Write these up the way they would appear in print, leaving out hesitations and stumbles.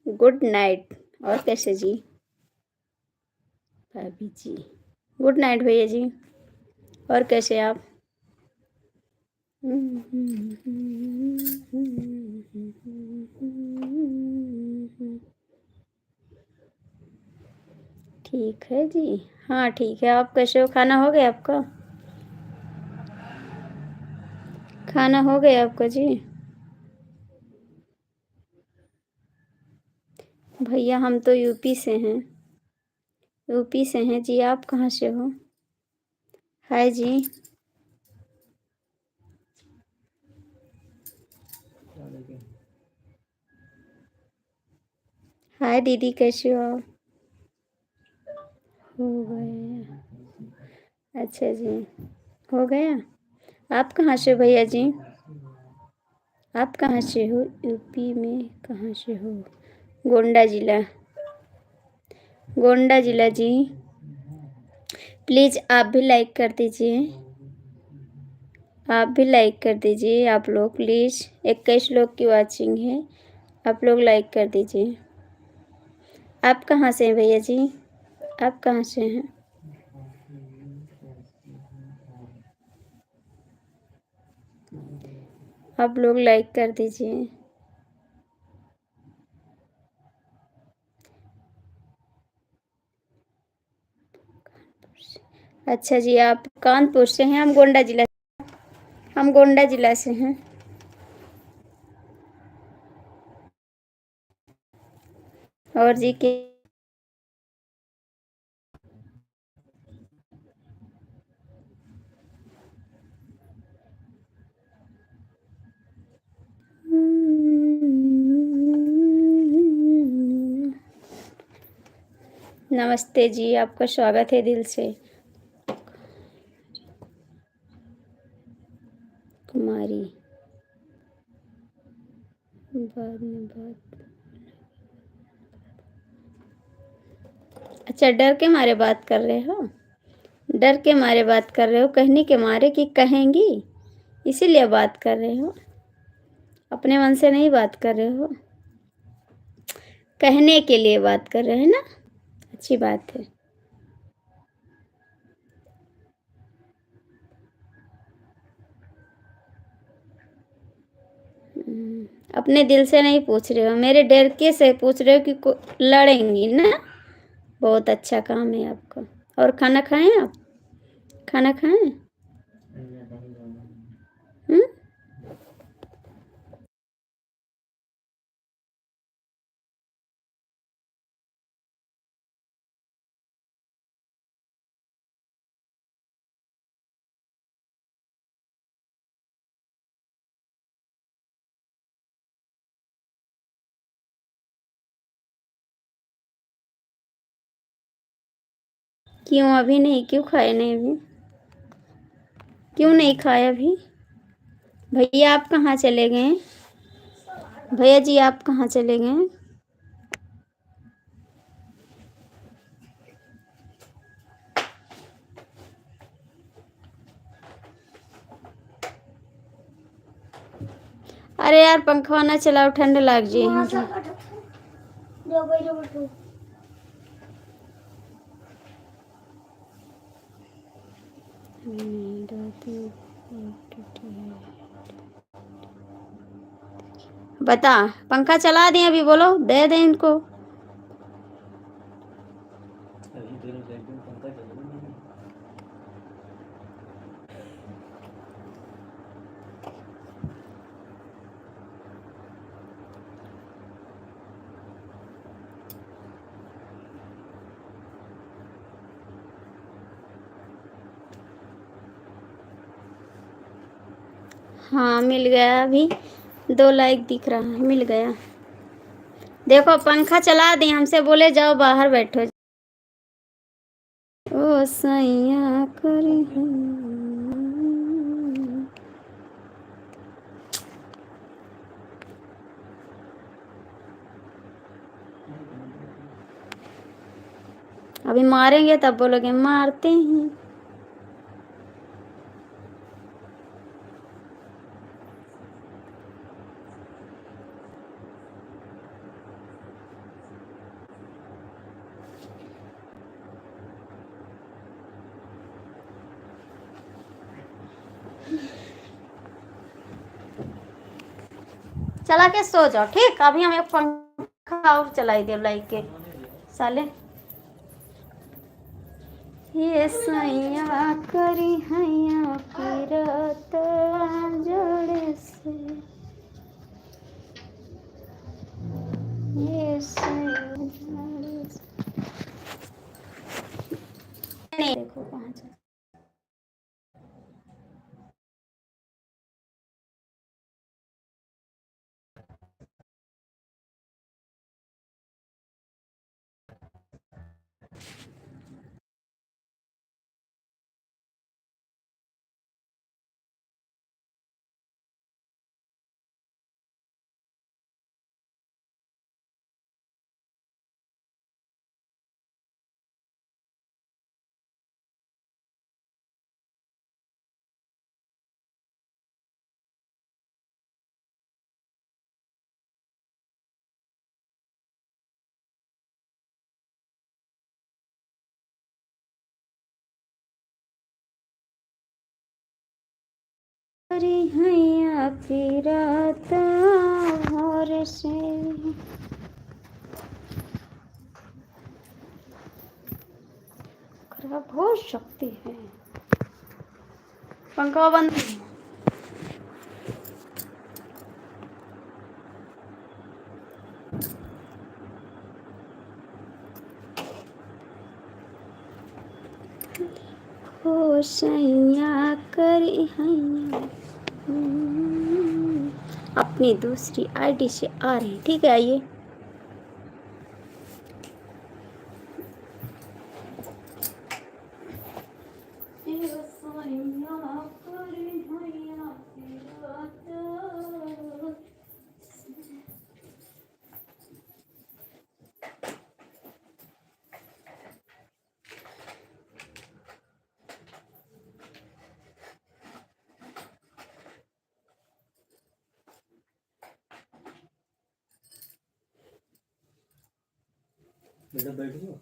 Good night. और कैसे जी? भाभी जी, गुड नाइट भैया जी। और कैसे आप? ठीक है जी। हाँ ठीक है। आप कैसे हो? खाना हो गया आपका? खाना हो गया आपका जी? भैया हम तो यूपी से हैं। यूपी से हैं जी। आप कहाँ से हो? हाय जी। हाय दीदी, कैसे हो आप? हो गया। अच्छा जी, हो गया। आप कहाँ से हो भैया जी? आप कहाँ से हो? यूपी में कहाँ से हो? गोंडा जिला। गोंडा जिला जी। प्लीज़ आप भी लाइक कर दीजिए। आप भी लाइक कर दीजिए। आप लोग प्लीज़, 21 लोग की वॉचिंग है। आप लोग लाइक कर दीजिए। आप कहाँ से हैं भैया जी? आप कहाँ से हैं? आप लोग लाइक कर दीजिए। अच्छा जी, आप कानपुर से हैं। हम गोंडा जिला से हैं। और जी के नमस्ते जी, आपका स्वागत है दिल से। कुमारी, बाद में बात। अच्छा, डर के मारे बात कर रहे हो? डर के मारे बात कर रहे हो? कहने के मारे कि कहेंगी, इसीलिए बात कर रहे हो? अपने मन से नहीं बात कर रहे हो? कहने के लिए बात कर रहे हैं ना? अच्छी बात है। अपने दिल से नहीं पूछ रहे हो, मेरे डर के से पूछ रहे हो कि लड़ेंगी ना? बहुत अच्छा काम है आपका। और खाना खाएं आप? खाना खाएं? हम्म। क्यों अभी नहीं? क्यों खाए नहीं अभी? क्यों नहीं खाए अभी? भैया आप कहाँ चले गए? भैया जी आप कहाँ चले गए? अरे यार, पंखा ना चलाओ, ठंड लग जाए। बता, पंखा चला दें अभी? बोलो, दे दें इनको। हाँ मिल गया अभी। 2 लाइक दिख रहा है, मिल गया। देखो, पंखा चला दें, हमसे बोले जाओ बाहर बैठो। ओ सैया करी अभी मारेंगे तब बोलोगे मारते हैं। चला के सो जाओ, ठीक। अभी हम एक पंखा और चलाई दे लाई के साले। ये सैया करी हैया फिरत जोड़े से, ये सैया जोड़े से। नहीं देखो कहाँ जा। करी हैया फिरत और से, खराब हो सकती है। पंखा बंद। हो सैया करी हैया। अपनी दूसरी आईडी से आ रहे हैं, ठीक है। आइए बेटा बैठ जाओ।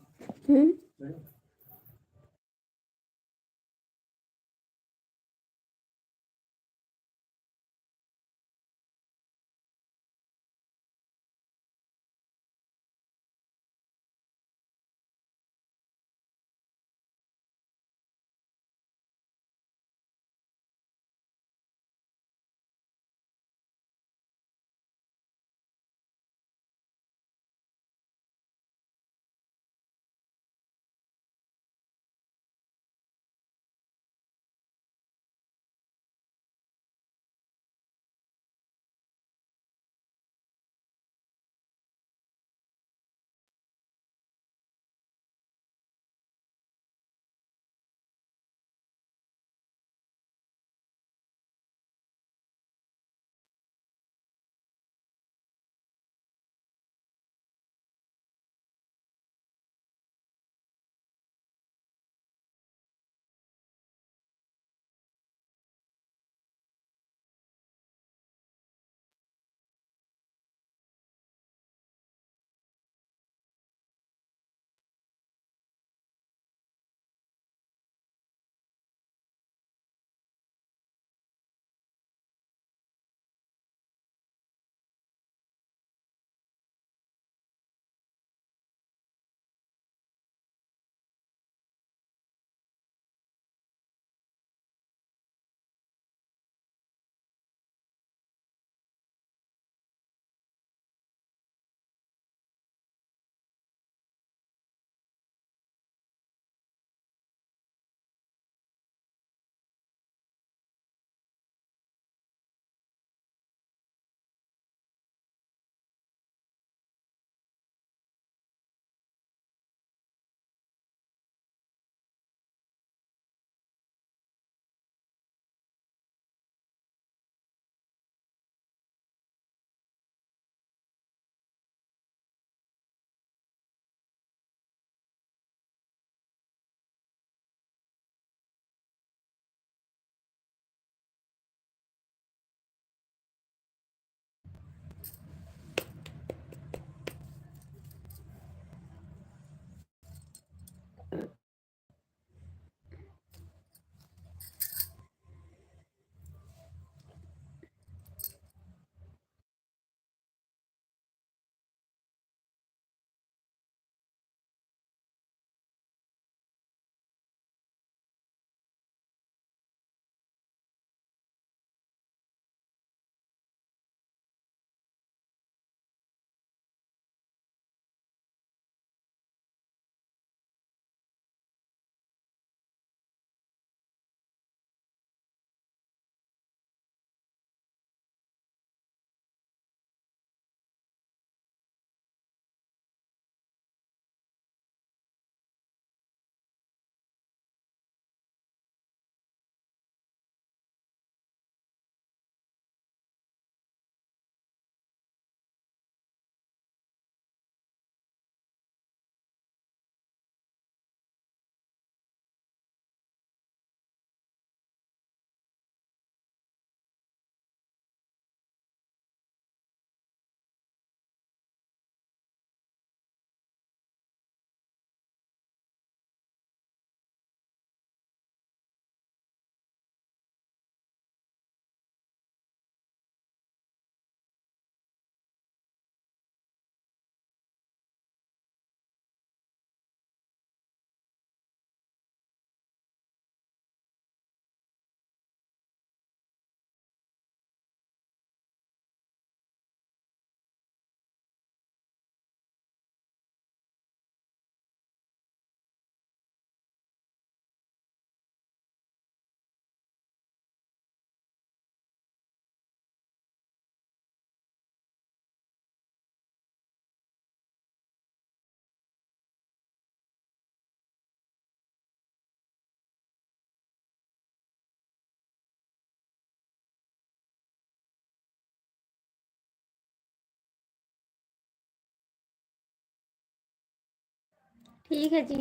ठीक है जी,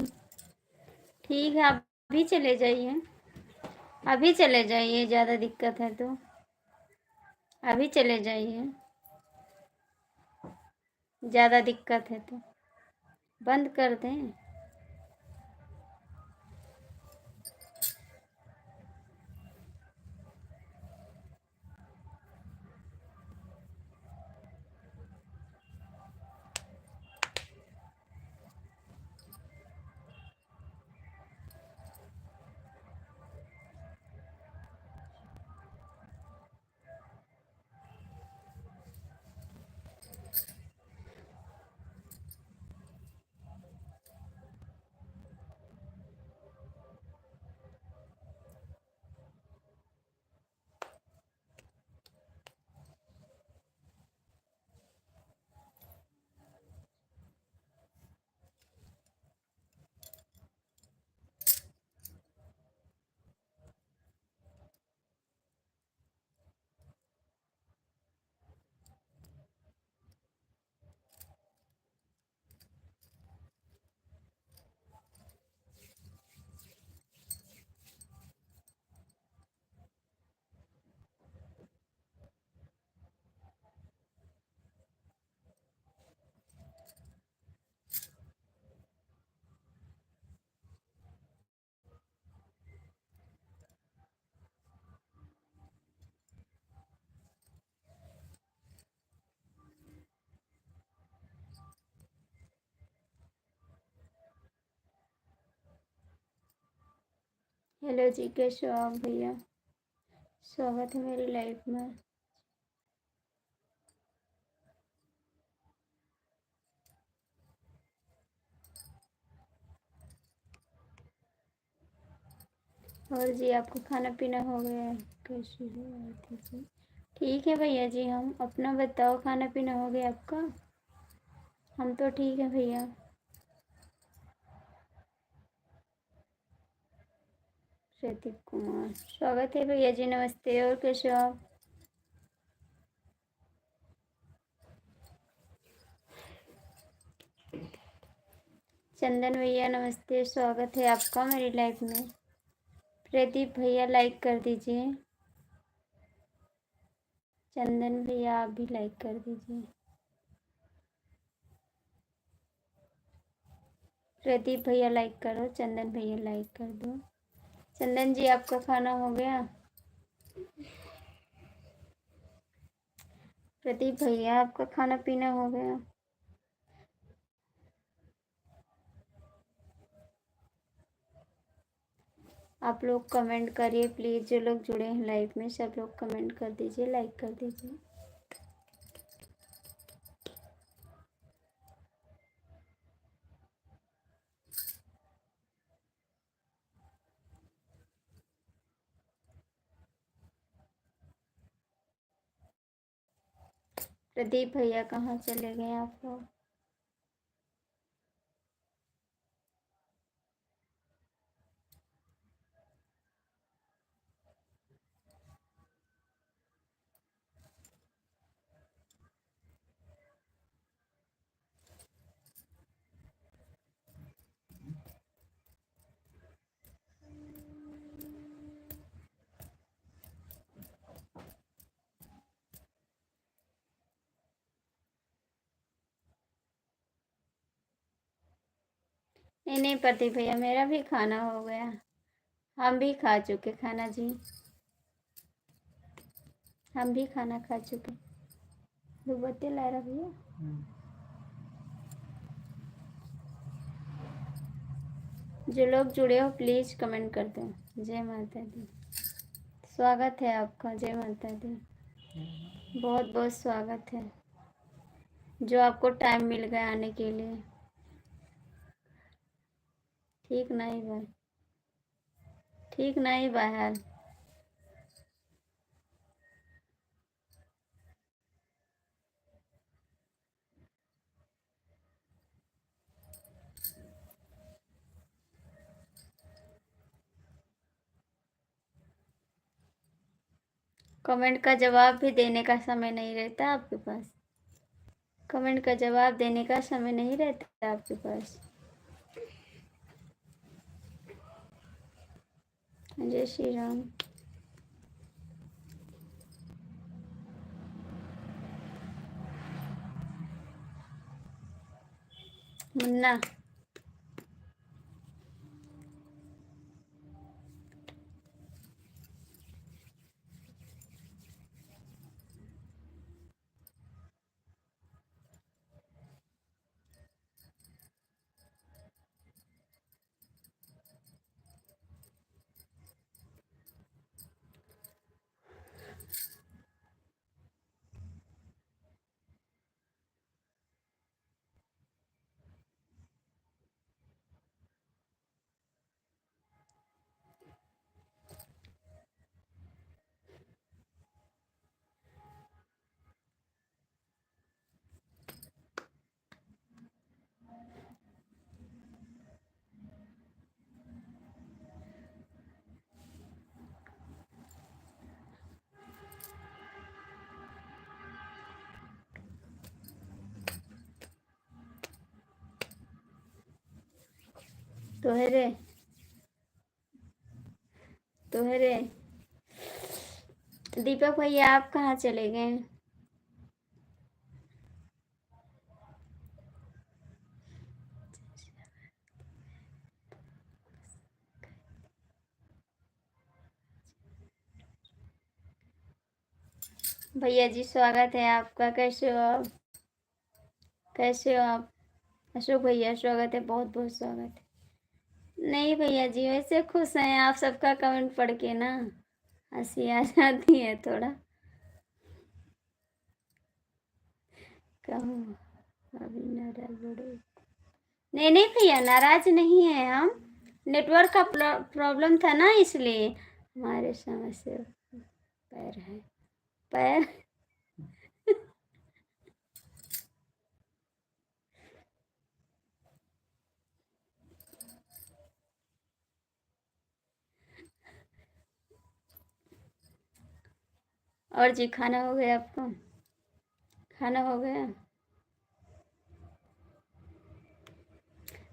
ठीक है, आप भी चले जाइए, अभी चले जाइए, ज़्यादा दिक्कत है तो अभी चले जाइए, ज़्यादा दिक्कत है तो बंद कर दें। हेलो जी, कैसे हो आप भैया? स्वागत है मेरी लाइफ में। और जी, आपको खाना पीना हो गया है? कैसी हो आरती जी? ठीक है भैया जी, हम अपना बताओ, खाना पीना हो गया आपका? हम तो ठीक है भैया। प्रदीप कुमार, स्वागत है भैया जी, नमस्ते। और कैसे हो आप? चंदन भैया नमस्ते, स्वागत है आपका मेरी लाइफ में। प्रदीप भैया लाइक कर दीजिए, चंदन भैया आप भी लाइक कर दीजिए। प्रदीप भैया लाइक करो, चंदन भैया लाइक कर दो। चंदन जी, आपका खाना हो गया? प्रदीप भैया, आपका खाना पीना हो गया? आप लोग कमेंट करिए प्लीज़, जो लोग जुड़े हैं लाइव में सब लोग कमेंट कर दीजिए, लाइक कर दीजिए। प्रदीप भैया कहाँ चले गए आप लोग? नहीं नहीं प्रदीप भैया, मेरा भी खाना हो गया, हम भी खा चुके खाना जी, हम भी खाना खा चुके। दुबत्ते ला रहा भैया। जो लोग जुड़े हो प्लीज़ कमेंट कर दो। जय माता दी, स्वागत है आपका, जय माता दी, बहुत बहुत स्वागत है, जो आपको टाइम मिल गया आने के लिए। ठीक नहीं भाई, ठीक नहीं बाहर। कमेंट का जवाब भी देने का समय नहीं रहता आपके पास, कमेंट का जवाब देने का समय नहीं रहता आपके पास। जय श्री राम। मुन्ना तोहरे दीपक भैया आप कहाँ चले गए? भैया जी स्वागत है आपका। कैसे हो आप? अशोक भैया स्वागत है, बहुत बहुत स्वागत है। नहीं भैया जी, वैसे खुश हैं आप सबका कमेंट पढ़ के ना हंसी आ जाती है थोड़ा। कहो अभी नाराज बड़े? नहीं नहीं भैया, नाराज नहीं है हम। नेटवर्क का प्रॉब्लम था ना, इसलिए हमारे समस्या पैर है पैर। और जी खाना हो गया आपका? खाना हो गया?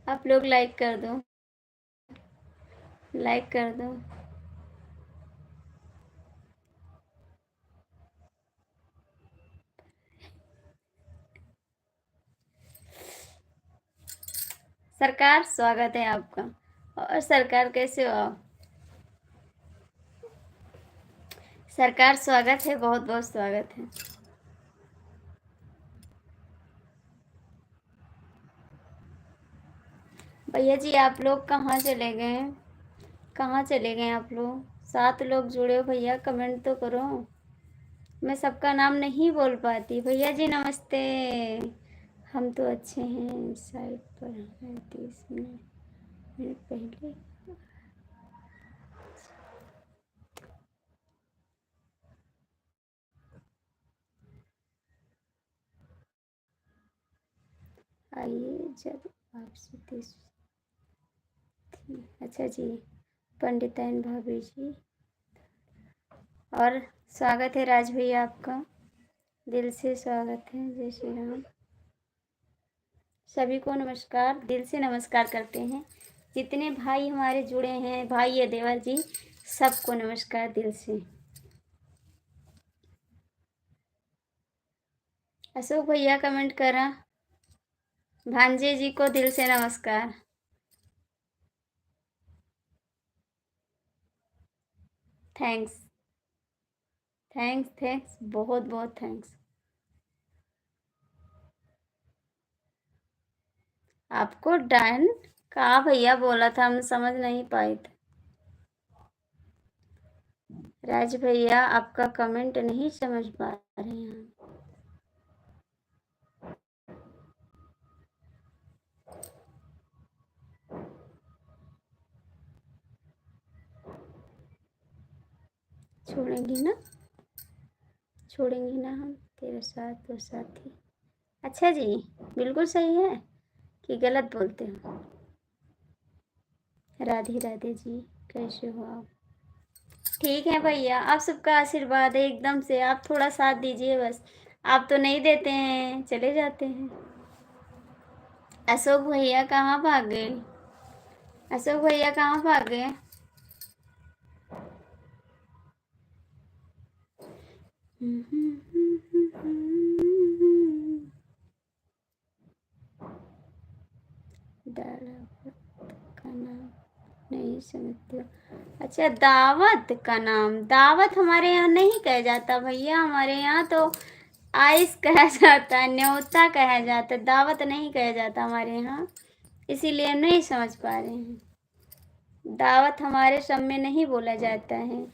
आप लोग लाइक कर दो, लाइक कर दो। सरकार स्वागत है आपका। और सरकार कैसे हो आप? सरकार स्वागत है, बहुत बहुत स्वागत है। भैया जी आप लोग कहाँ चले गए? कहाँ चले गए आप लोग? 7 लोग जुड़े हो भैया, कमेंट तो करो। मैं सबका नाम नहीं बोल पाती। भैया जी नमस्ते। हम तो अच्छे हैं, साइड पर हैं 30 मिनट पहले। आइए जब आपसे 30 थी। अच्छा जी, पंडिताइन भाभी जी। और स्वागत है राज भैया आपका, दिल से स्वागत है। जय श्री राम। सभी को नमस्कार, दिल से नमस्कार करते हैं। जितने भाई हमारे जुड़े हैं, भाई या देवर जी, सबको नमस्कार दिल से। अशोक भैया कमेंट करा। भांजे जी को दिल से नमस्कार। थैंक्स थैंक्स थैंक्स, बहुत बहुत थैंक्स। आपको डन कहा भैया बोला था, हम समझ नहीं पाए थे। राज भैया आपका कमेंट नहीं समझ पा रहे हैं। छोड़ेंगी ना, छोड़ेंगी ना हम तेरे साथ तो साथी। अच्छा जी, बिल्कुल सही है कि गलत बोलते हो? राधे राधे जी, कैसे हो आप? ठीक है भैया, आप सबका आशीर्वाद है एकदम से। आप थोड़ा साथ दीजिए बस। आप तो नहीं देते हैं, चले जाते हैं। अशोक भैया कहाँ भाग गए? अशोक भैया कहाँ भाग गए? दावत का नाम नहीं समझते हो? अच्छा, दावत का नाम, दावत हमारे यहाँ नहीं कहा जाता भैया, हमारे यहाँ तो आइस कहा जाता है, न्योता कहा जाता है, दावत नहीं कहा जाता हमारे यहाँ, इसीलिए हम नहीं समझ पा रहे हैं। दावत हमारे सब में नहीं बोला जाता है।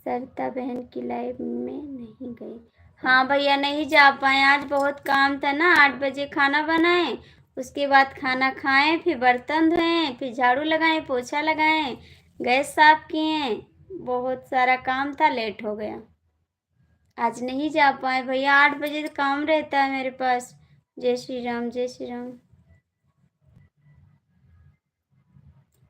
सरिता बहन की लाइव में नहीं गई। हाँ भैया, नहीं जा पाए, आज बहुत काम था ना। 8 बजे खाना बनाए, उसके बाद खाना खाएं, फिर बर्तन धोएं, फिर झाड़ू लगाएं, पोछा लगाएं, गैस साफ किए, बहुत सारा काम था, लेट हो गया, आज नहीं जा पाए भैया। 8 बजे तो काम रहता है मेरे पास। जय श्री राम, जय श्री राम।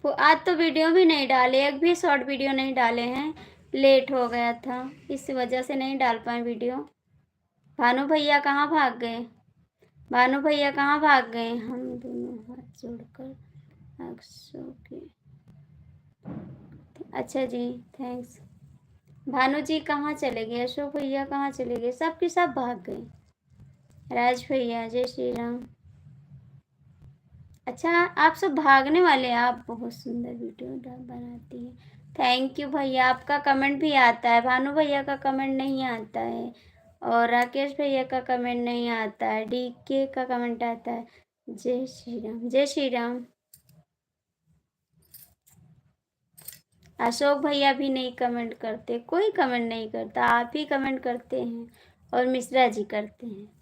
आज तो वीडियो भी नहीं डाले, एक भी शॉर्ट वीडियो नहीं डाले हैं, लेट हो गया था, इस वजह से नहीं डाल पाए वीडियो। भानु भैया कहाँ भाग गए? भानु भैया कहाँ भाग गए? हम दोनों हाथ जोड़कर अक्षों के। अच्छा जी, थैंक्स। भानु जी कहाँ चले गए? अशोक भैया कहाँ चले गए? सब के सब भाग गए। राज भैया, जय श्री राम। अच्छा, आप सब भागने वाले हैं। आप बहुत सुंदर वीडियो बनाती हैं। थैंक यू भैया, आपका कमेंट भी आता है। भानु भैया का कमेंट नहीं आता है, और राकेश भैया का कमेंट नहीं आता है, डीके का कमेंट आता है। जय श्री राम, जय श्री राम। अशोक भैया भी नहीं कमेंट करते, कोई कमेंट नहीं करता, आप ही कमेंट करते हैं, और मिश्रा जी करते हैं।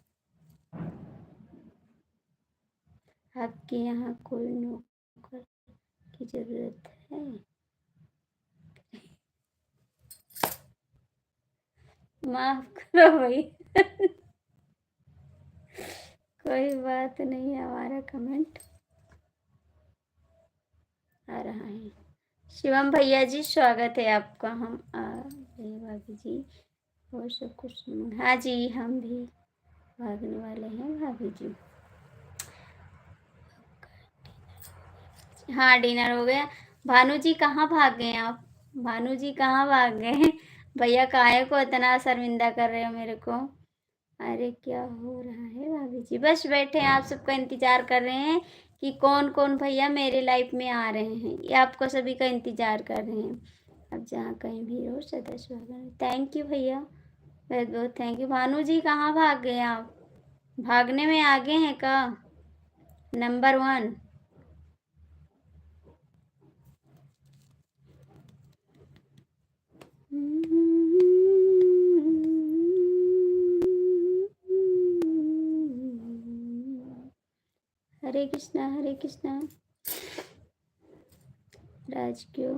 आपके यहाँ कोई नौकर की जरूरत है? माफ करो भाई। कोई बात नहीं, हमारा कमेंट आ रहा है। शिवम भैया जी, स्वागत है आपका। हम आ रहे भाभी जी, और सब कुछ। हाँ जी, हम भी भागने वाले हैं भाभी जी। हाँ, डिनर हो गया। भानु जी कहाँ भाग गए आप? भानु जी कहाँ भाग गए? भैया काहे को इतना शर्मिंदा कर रहे हो मेरे को? अरे क्या हो रहा है भाभी जी? बस बैठे हैं, आप सबका इंतजार कर रहे हैं कि कौन कौन भैया मेरे लाइफ में आ रहे हैं, ये आपको सभी का इंतजार कर रहे हैं। अब जहाँ कहीं भी रहो सदा स्वागत। थैंक यू भैया, बहुत बहुत थैंक यू। भानु जी कहाँ भाग गए आप? भागने में आगे हैं का? नंबर 1। हरे कृष्णा, हरे कृष्णा। राज क्यों?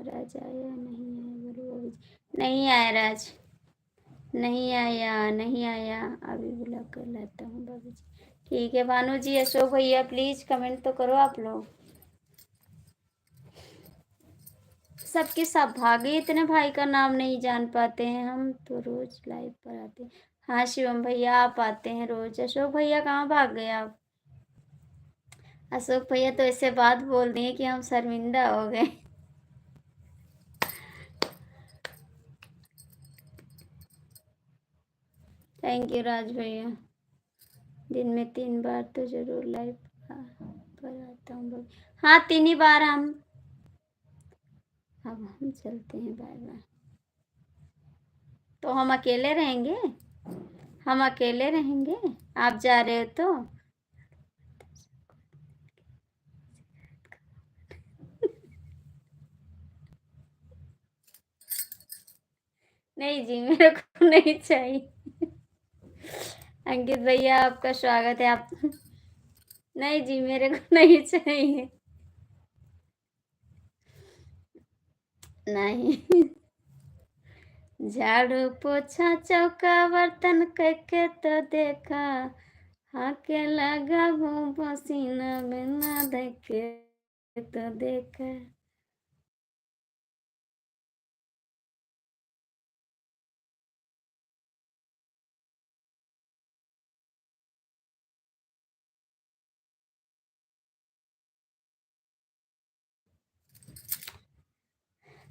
राज आया नहीं है? बोलो। नहीं आया राज, नहीं आया, नहीं आया, अभी बुला कर लाता हूँ बाबू जी। ठीक है भानु जी। अशोक भैया प्लीज कमेंट तो करो आप लोग। सबके सब भागे, इतने भाई का नाम नहीं जान पाते हैं, हम तो रोज लाइव पर आते हैं। हाँ शिवम भैया, आप आते हैं रोज। अशोक भैया कहाँ भाग गए आप? अशोक भैया तो ऐसे बात बोल दिए कि हम शर्मिंदा हो गए। थैंक यू राज भैया। दिन में 3 बार तो जरूर लाइव पर आता हूँ। हाँ, 3 ही बार हम। अब हम चलते हैं, बाय बाय। तो हम अकेले रहेंगे? हम अकेले रहेंगे? आप जा रहे हो तो? नहीं जी, मेरे को नहीं चाहिए। अंकित भैया आपका स्वागत है। आप नहीं जी, मेरे को नहीं चाहिए। नहीं। झाड़ू पोछा चौका बर्तन करके तो देखा, हाके लगा हूँ पसीना बिना देखे तो देखा।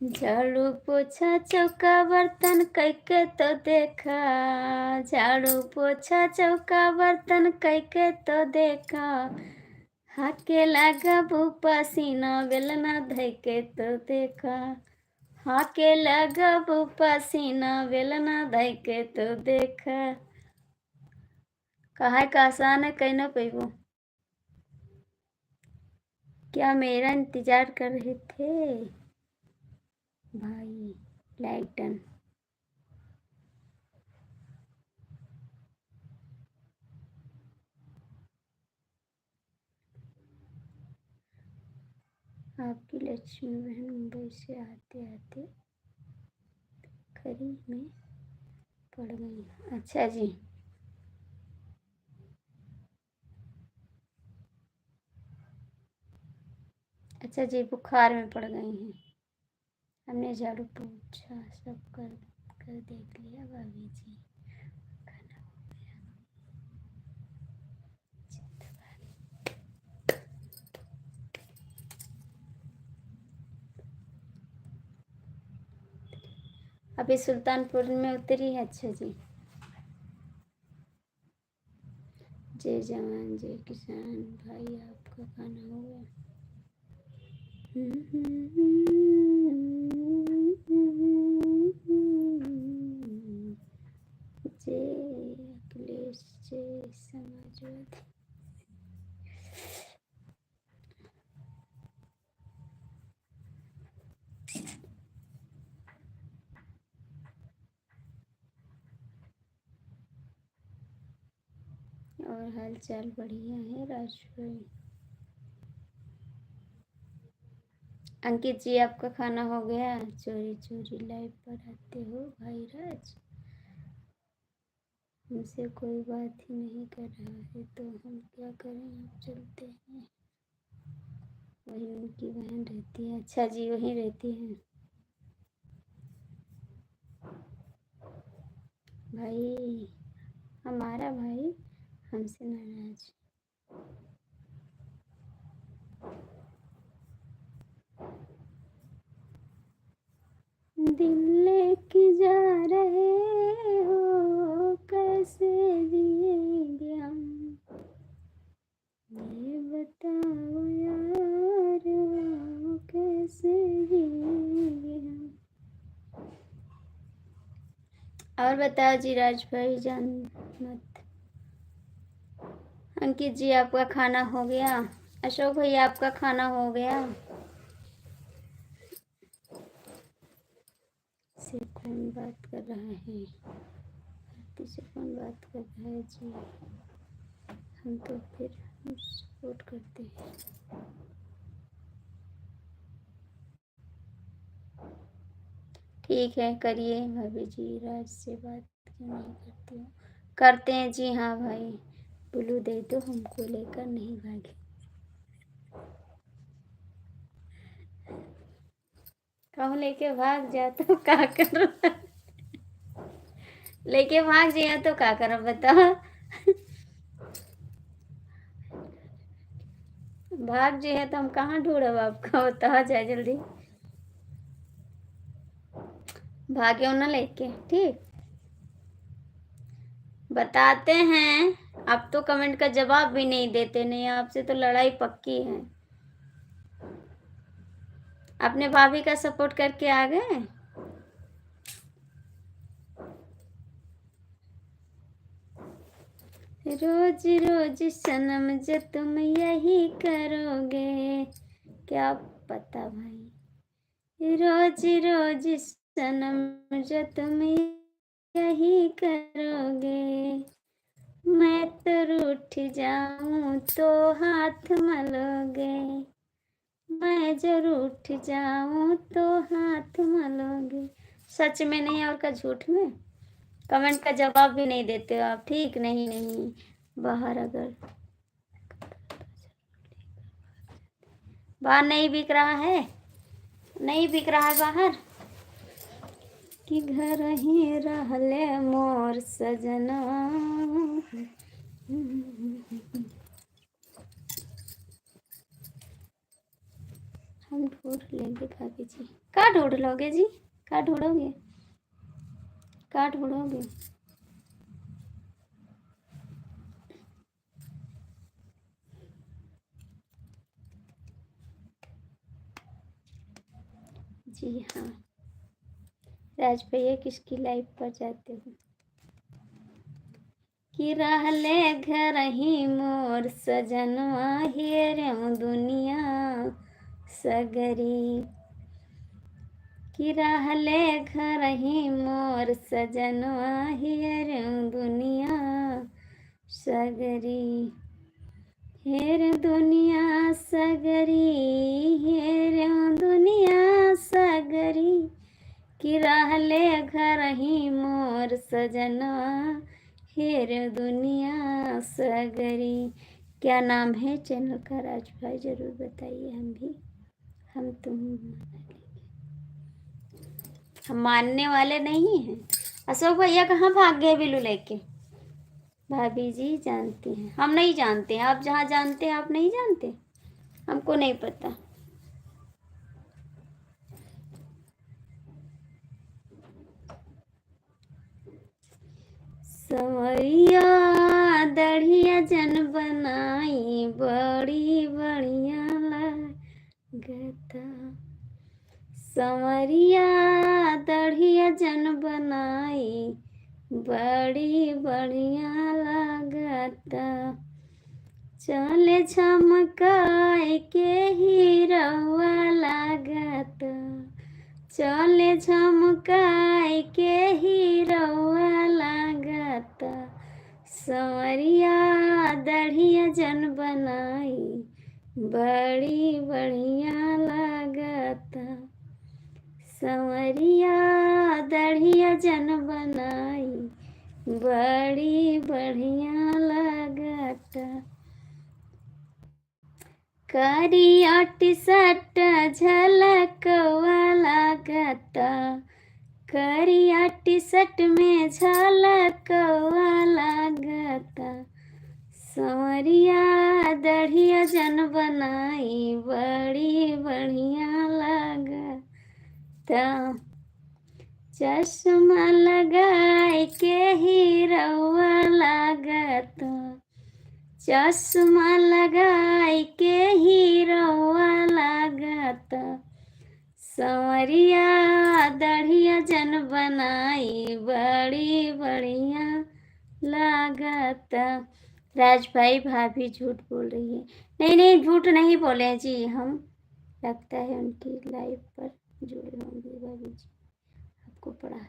झाड़ू पोछा चौका बर्तन कैके तो देखा, झाड़ू पोछा चौका बर्तन कैके तो देखा, हाके लगा भूपा सीना बेलना धैके तो देखा, हाके लगा भूपा सीना बेलना धैके तो देखा। कहा का आसान है, कहीं ना पैबो। क्या मेरा इंतजार कर रहे थे भाई? लाइटन आपकी लक्ष्मी बहन मुंबई से आते आते खरी में पड़ गई। अच्छा जी, अच्छा जी, बुखार में पड़ गई हैं। हमने झाड़ू पोछा सब कर कर देख लिया भाभी जी, खाना हो गया। अभी सुल्तानपुर में उतरी है। अच्छा जी, जय जवान जय किसान। भाई आपका खाना हो गया? जय अखिलेश जय समाजवादी। और हाल चाल बढ़िया है राज भाई। अंकित जी आपका खाना हो गया? चोरी चोरी लाइव पर आते हो भाई राज, हमसे कोई बात ही नहीं कर रहा है तो हम क्या करें, आप चलते हैं। वही उनकी बहन रहती है। अच्छा जी, वहीं रहती है। भाई हमारा भाई हमसे नाराज। दिल लेके जा रहे हो, कैसे जिएंगे हम, ये बताओ यार, कैसे जिएंगे हम। और बताओ जी राज भाई जान मत। अंकित जी आपका खाना हो गया? अशोक भैया आपका खाना हो गया? से कौन बात कर रहा है? भारती से कौन बात कर रहा है जी? हम तो फिर सपोर्ट करते हैं। ठीक है, करिए भाभी जी। राज से बात क्यों नहीं करते हो? करते हैं जी हाँ भाई। ब्लू दे दो, हमको लेकर नहीं भागे। कहूँ लेके भाग जा तो क्या करो? लेके भाग जाए तो क्या करो बताओ? भाग जे है तो हम कहाँ ढूंढब आपका, बताओ जाए जल्दी। भाग्यो ना लेके, ठीक बताते हैं। आप तो कमेंट का जवाब भी नहीं देते, नहीं आपसे तो लड़ाई पक्की है। अपने भाभी का सपोर्ट करके आ गए। रोज रोज सनम जो तुम यही करोगे, क्या पता भाई। रोज रोज सनम जो तुम यही करोगे, मैं तो रूठ जाऊं तो हाथ मलोगे, मैं जरूर उठ जाऊं तो हाथ मलोगे। सच में नहीं और का झूठ में? कमेंट का जवाब भी नहीं देते हो आप, ठीक नहीं नहीं। बाहर अगर बाहर नहीं बिक रहा है, नहीं बिक रहा है बाहर, कि घर ही रहले मोर सजना। हम ढूंढ लेंगे भाभी जी। कहाँ ढूंढ लोगे जी? कहाँ ढूंढोगे? कहाँ ढूंढोगे? जी हाँ। राज भैया किसकी लाइव पर जाते हो? कि रहले घर ही मोर सजनवा हेरऊ दुनिया सगरी। कि रहले घर ही मोर सजनवा हेरऊ दुनिया सगरी। हेर दुनिया सगरी, हेरऊ दुनिया सगरी। कि रहले घर ही मोर सजनवा हेर दुनिया सगरी। क्या नाम है चैनल का राज भाई? जरूर बताइए, हम तुम हम मानने वाले नहीं हैं। अशोक भैया कहाँ भाग गए बिल्लू लेके? भाभी जी जानती हैं, हम नहीं जानते। आप जहाँ जानते हैं आप नहीं जानते, हमको नहीं पता। संवरिया दढ़िया जन बनाई बड़ी बढ़िया लगता। संवरिया दढ़िया जन बनाई बड़ी बढ़िया लगता। चले झमकाए के हीरवा लगता। चले झमकाए के हीरवा लगता। संवरिया दढ़िया जन बनाई बड़ी बढ़िया लगता। संवरिया दढ़िया जन बनाई बड़ी बढ़िया लगता। करिया टी-शर्ट झलकवा लगता। करिया टी-शर्ट में झलकवा लगता। संवरिया दढ़िया जन बनाई बड़ी बढ़िया लगता। चश्मा लगाए के हीरवा लगता। चश्मा लगाए के हीरवा लगता। संवरिया दढ़िया जन बनाई बड़ी बढ़िया लगता। राज भाई भाभी झूठ बोल रही है। नहीं नहीं, झूठ नहीं बोले जी हम। लगता है उनकी लाइव पर जुड़े होंगे भाभी जी, आपको पढ़ा।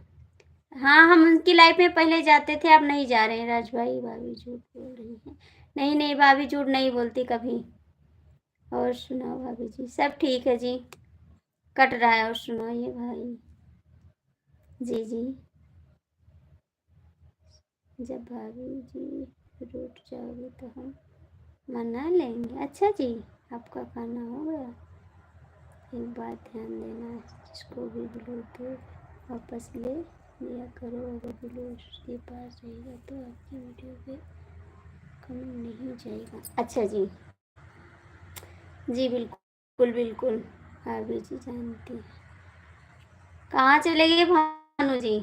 हाँ, हम उनकी लाइफ में पहले जाते थे, अब नहीं जा रहे हैं। राज भाई भाभी झूठ बोल रही हैं। नहीं नहीं, भाभी झूठ नहीं बोलती कभी। और सुनाओ भाभी जी? सब ठीक है जी। कट रहा है, और सुनाइए भाई जी। जी जब भाभी जी रूठ जाओगे तो हम मना लेंगे। अच्छा जी, आपका खाना हो गया? एक बात ध्यान देना, जिसको भी ब्लूटूथ वापस ले लिया करो। अगर ब्लूटूथ के पास रहेगा तो आपकी वीडियो पे कमेंट नहीं जाएगा। अच्छा जी, जी बिल्कुल बिल्कुल, भाभी जी जानती हैं। कहाँ चले गए भानु जी?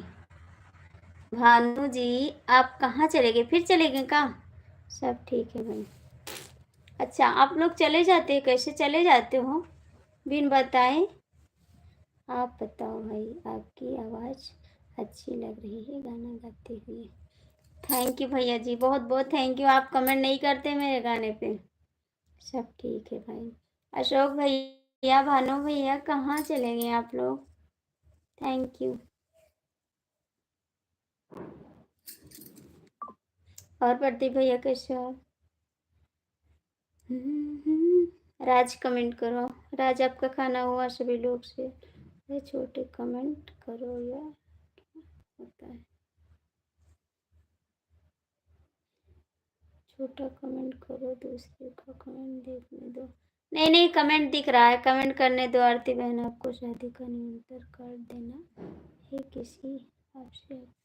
भानु जी आप कहाँ चले गए? फिर चले गए कहाँ? सब ठीक है भाई। अच्छा, आप लोग चले जाते हैं? कैसे चले जाते हो बिन बताए? आप बताओ भाई। आपकी आवाज़ अच्छी लग रही है गाना गाते हुए। थैंक यू भैया जी, बहुत बहुत थैंक यू। आप कमेंट नहीं करते मेरे गाने पे। सब ठीक है भाई। अशोक भैया, भानु भैया कहाँ चले गए आप लोग? Thank you. और प्रदीप भैया कैसे हो? राज कमेंट करो। राज आपका खाना हुआ सभी लोग से? ये छोटे कमेंट करो या होता है? छोटा कमेंट करो, दूसरे का कमेंट देखने दो। नहीं नहीं, कमेंट दिख रहा है, कमेंट करने दो। आरती बहन आपको शादी का निमंत्रण कार्ड देना है किसी आपसे?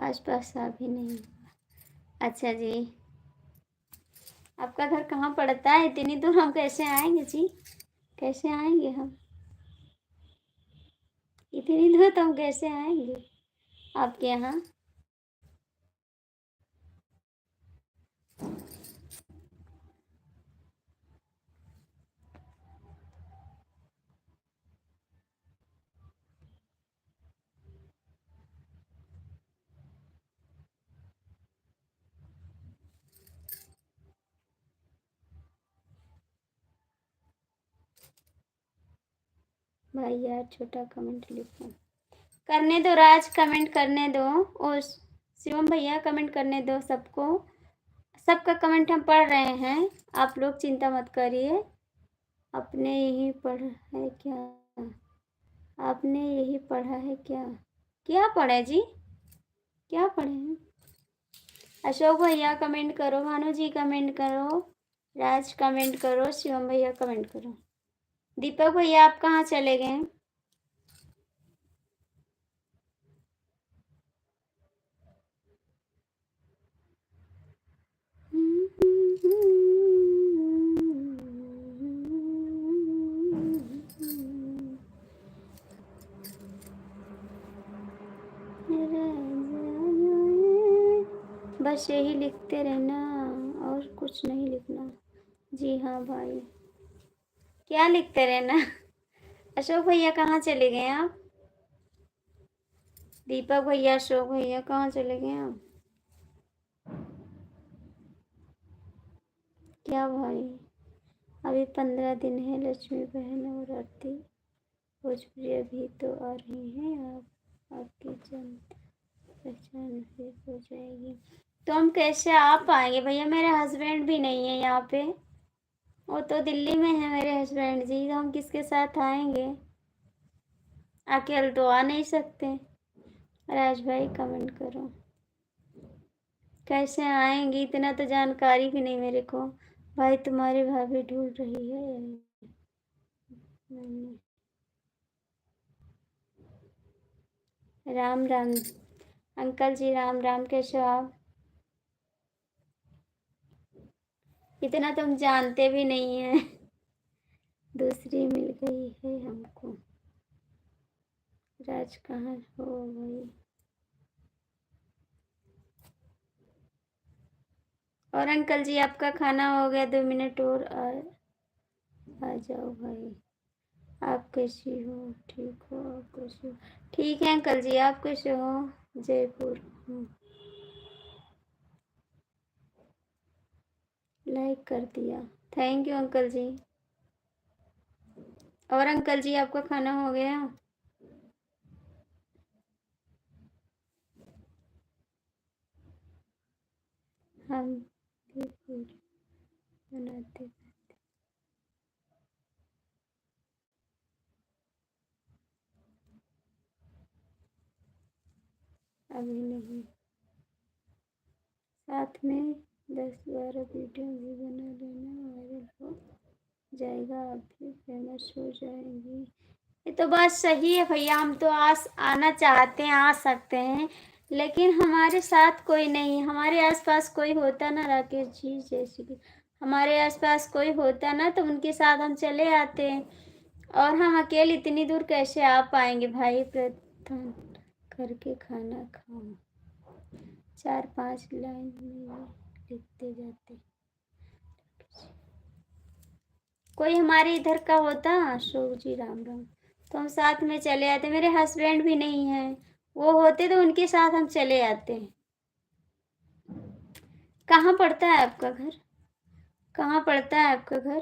आसपास अभी नहीं। अच्छा जी, आपका घर कहाँ पड़ता है? इतनी दूर हम कैसे आएंगे जी? कैसे आएंगे हम? इतनी दूर तो हम कैसे आएंगे आपके यहाँ? भाई यार छोटा कमेंट लिखो। करने दो राज, कमेंट करने दो। और शिवम भैया कमेंट करने दो सबको। सबका कमेंट हम पढ़ रहे हैं, आप लोग चिंता मत करिए। आपने यही पढ़ा है क्या? आपने यही पढ़ा है क्या? क्या पढ़े जी? क्या पढ़े हैं? अशोक भैया कमेंट करो, भानु जी कमेंट करो, राज कमेंट करो, शिवम भैया कमेंट करो। दीपक भैया आप कहाँ चले गए? बस यही लिखते रहना और कुछ नहीं लिखना। जी हाँ भाई, क्या लिखते रहना। अशोक भैया कहाँ चले गए आप? दीपक भैया, अशोक भैया कहाँ चले गए आप? क्या भाई, अभी 15 दिन है। लक्ष्मी बहन और आरती भोजप्रिया भी तो आ रही हैं। आपकी जान पहचान फिर हो जाएगी। तो हम कैसे आ पाएंगे भैया? मेरे हस्बैंड भी नहीं है यहाँ पे, वो तो दिल्ली में है मेरे हस्बैंड जी। तो हम किसके साथ आएंगे? अकेले तो आ नहीं सकते। राज भाई कमेंट करो, कैसे आएंगी? इतना तो जानकारी भी नहीं मेरे को। भाई तुम्हारी भाभी ढूंढ रही है मैंने। राम राम अंकल जी, राम राम, कैसे हो आप? इतना तुम जानते भी नहीं है। दूसरी मिल गई है हमको। राज कहाँ हो भाई? और अंकल जी आपका खाना हो गया? 2 मिनट और आ जाओ भाई। आप कैसी हो? ठीक हो? आप कैसे हो? ठीक है अंकल जी, आप कैसे हो? जयपुर हूँ। लाइक कर दिया, थैंक यू अंकल जी। और अंकल जी आपका खाना हो गया? हम भी पूरी बनाते अभी नहीं। साथ में 10-12 वीडियो भी बना लेना, वायरल हो जाएगा, आप भी फेमस हो जाएंगी। ये तो बात सही है भैया, हम तो आना चाहते हैं, आ सकते हैं, लेकिन हमारे साथ कोई नहीं। हमारे आसपास कोई होता ना राकेश जी, जैसे कि हमारे आसपास कोई होता ना तो उनके साथ हम चले आते हैं। और हम अकेले इतनी दूर कैसे आ पाएंगे भाई? प्रथम करके खाना खाओ, 4-5 लाइन में लिखते जाते। कोई हमारे इधर का होता अशोक जी, राम राम, तो हम साथ में चले आते। मेरे हस्बैंड भी नहीं है, वो होते तो उनके साथ हम चले आते। कहाँ पड़ता है आपका घर? कहाँ पड़ता है आपका घर?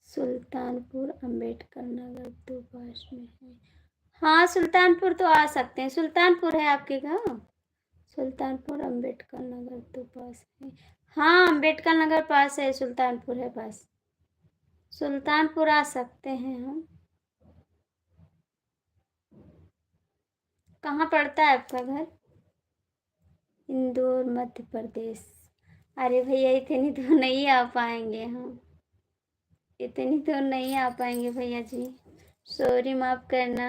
सुल्तानपुर अंबेडकर नगर तो पास में है। हाँ सुल्तानपुर तो आ सकते हैं। सुल्तानपुर है आपके गाँव? सुल्तानपुर अंबेडकर नगर तो पास है। हाँ अंबेडकर नगर पास है, सुल्तानपुर है पास। सुल्तानपुर आ सकते हैं हम। कहाँ पड़ता है आपका घर? इंदौर मध्य प्रदेश। अरे भैया इतनी दूर नहीं आ पाएंगे हम। इतनी दूर नहीं आ पाएंगे भैया जी, सॉरी, माफ करना।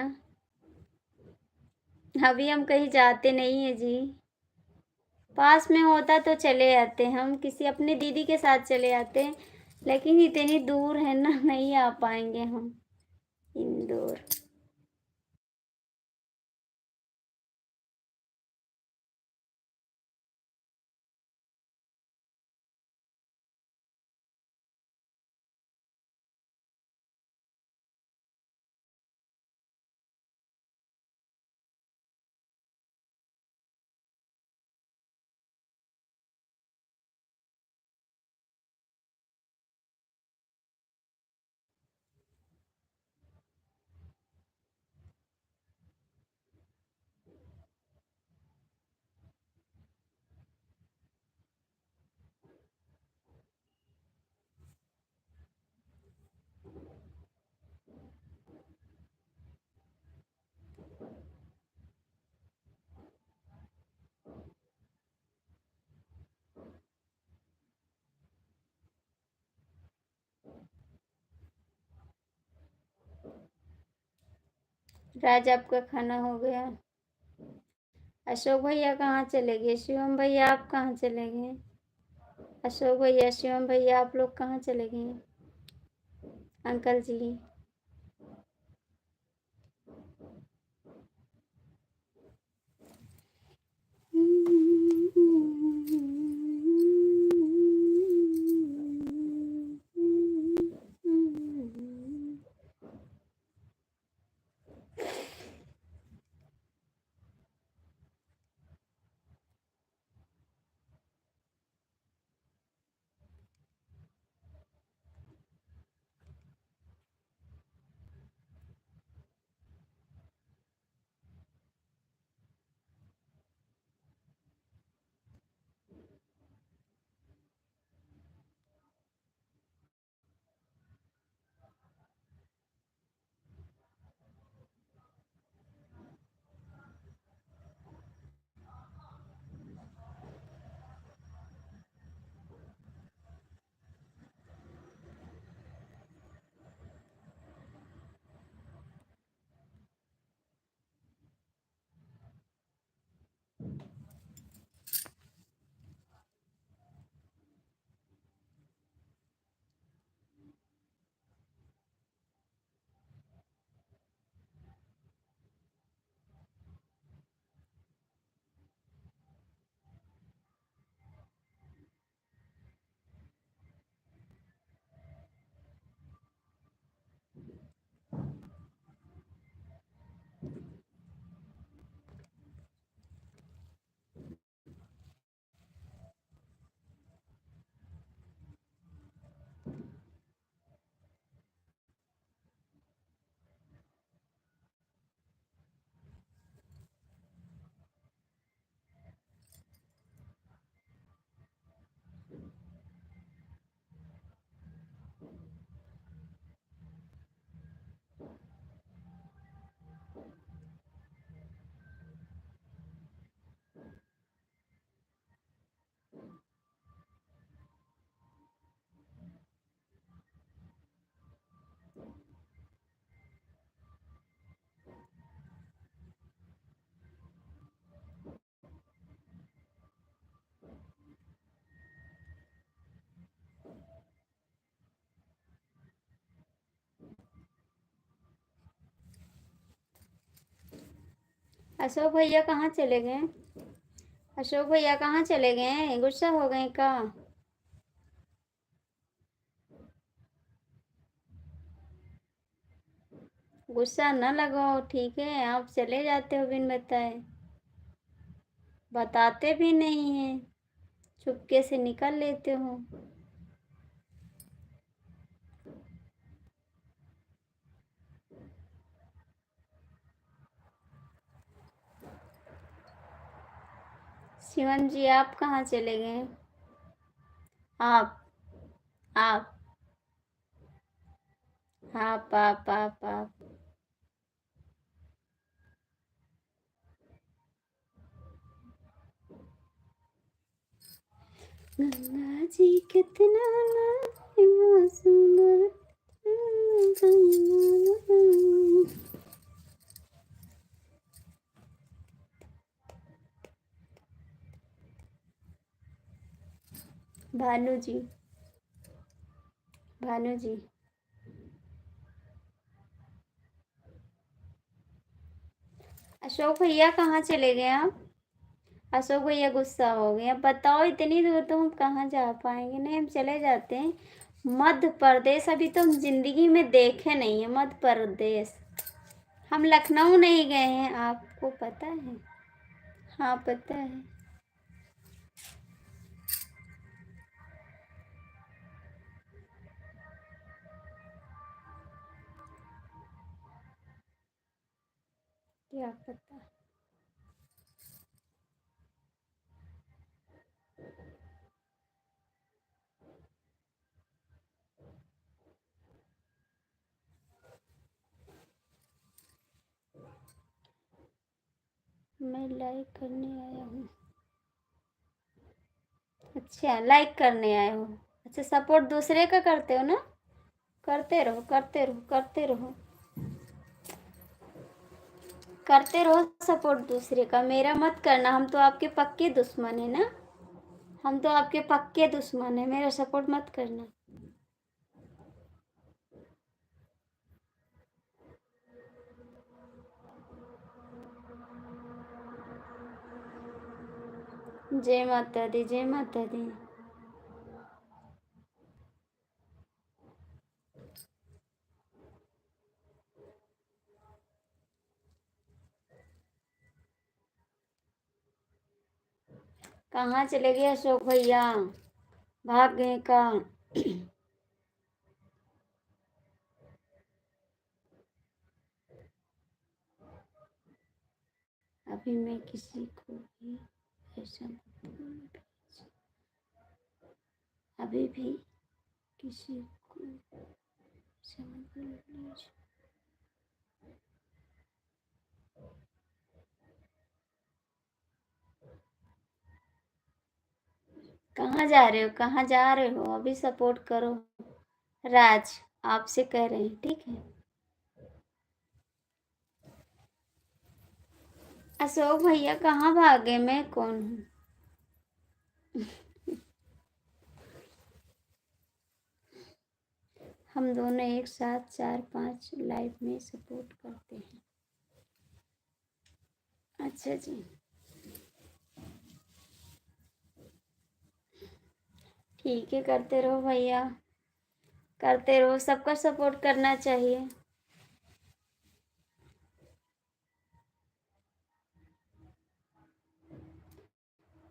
अभी हम कहीं जाते नहीं है जी, पास में होता तो चले आते, हम किसी अपने दीदी के साथ चले आते, लेकिन इतनी दूर है ना, नहीं आ पाएंगे हम इंदौर। राज, आपका खाना हो गया? अशोक भैया कहाँ चले गए? शिवम भैया आप कहाँ चले गए? अशोक भैया, शिवम भैया, आप लोग कहाँ चले गए? अंकल जी, अशोक भैया कहाँ चले गए? अशोक भैया कहाँ चले गए? गुस्सा हो गए का? गुस्सा न लगाओ, ठीक है? आप चले जाते हो बिन बताए, बताते भी नहीं हैं, चुपके से निकल लेते हो। शिवम जी, आप कहाँ चले गए? आप आप आप गंगा जी कितना सुंदर। भानु जी, भानु जी, अशोक भैया कहाँ चले गए आप? अशोक भैया गुस्सा हो गए। अब बताओ, इतनी दूर तो हम कहाँ जा पाएंगे। नहीं, हम चले जाते हैं मध्य प्रदेश। अभी तो हम जिंदगी में देखे नहीं है मध्य प्रदेश। हम लखनऊ नहीं गए हैं, आपको पता है? हाँ पता है। क्या पता। मैं लाइक करने आया हूँ। अच्छा, लाइक करने आए हो। अच्छा, सपोर्ट दूसरे का करते हो ना? करते रहो, करते रहो, करते रहो, करते रहो सपोर्ट दूसरे का। मेरा मत करना, हम तो आपके पक्के दुश्मन है ना। हम तो आपके पक्के दुश्मन है, मेरा सपोर्ट मत करना। जय माता दी, जय माता दी। कहाँ चले गए अशोक भैया? भाग गए का? अभी मैं किसी को भी ऐसा अभी भी किसी को कहाँ जा रहे हो? कहाँ जा रहे हो? अभी सपोर्ट करो। राज, आपसे कह रहे हैं, ठीक है? अशोक भैया कहाँ भागे? मैं कौन हूँ? हम दोनों एक साथ 4-5 लाइव में सपोर्ट करते हैं। अच्छा जी, ठीक है, करते रहो भैया, करते रहो। सबका सपोर्ट करना चाहिए।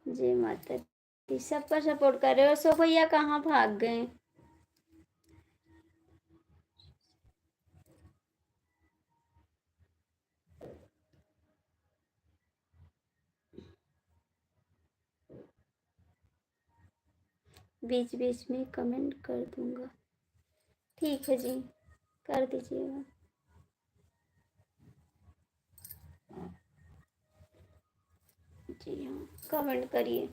जय माता दी। सबका सपोर्ट कर रहे हो। सो भैया कहाँ भाग गए? बीच बीच में कमेंट कर दूंगा। ठीक है जी, कर दीजिएगा। जी हाँ, कमेंट करिए।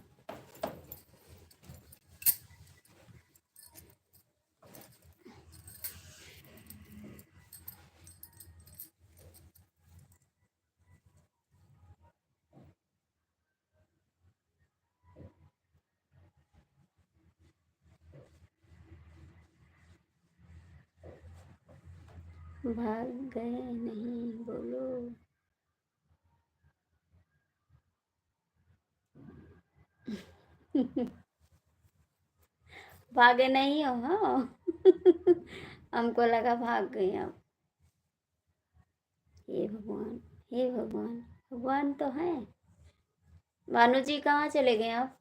भाग गए नहीं बोलो। भागे नहीं हो? हाँ। हमको लगा भाग गए आप। हे भगवान, हे भगवान, भगवान तो है। भानु जी कहाँ चले गए आप?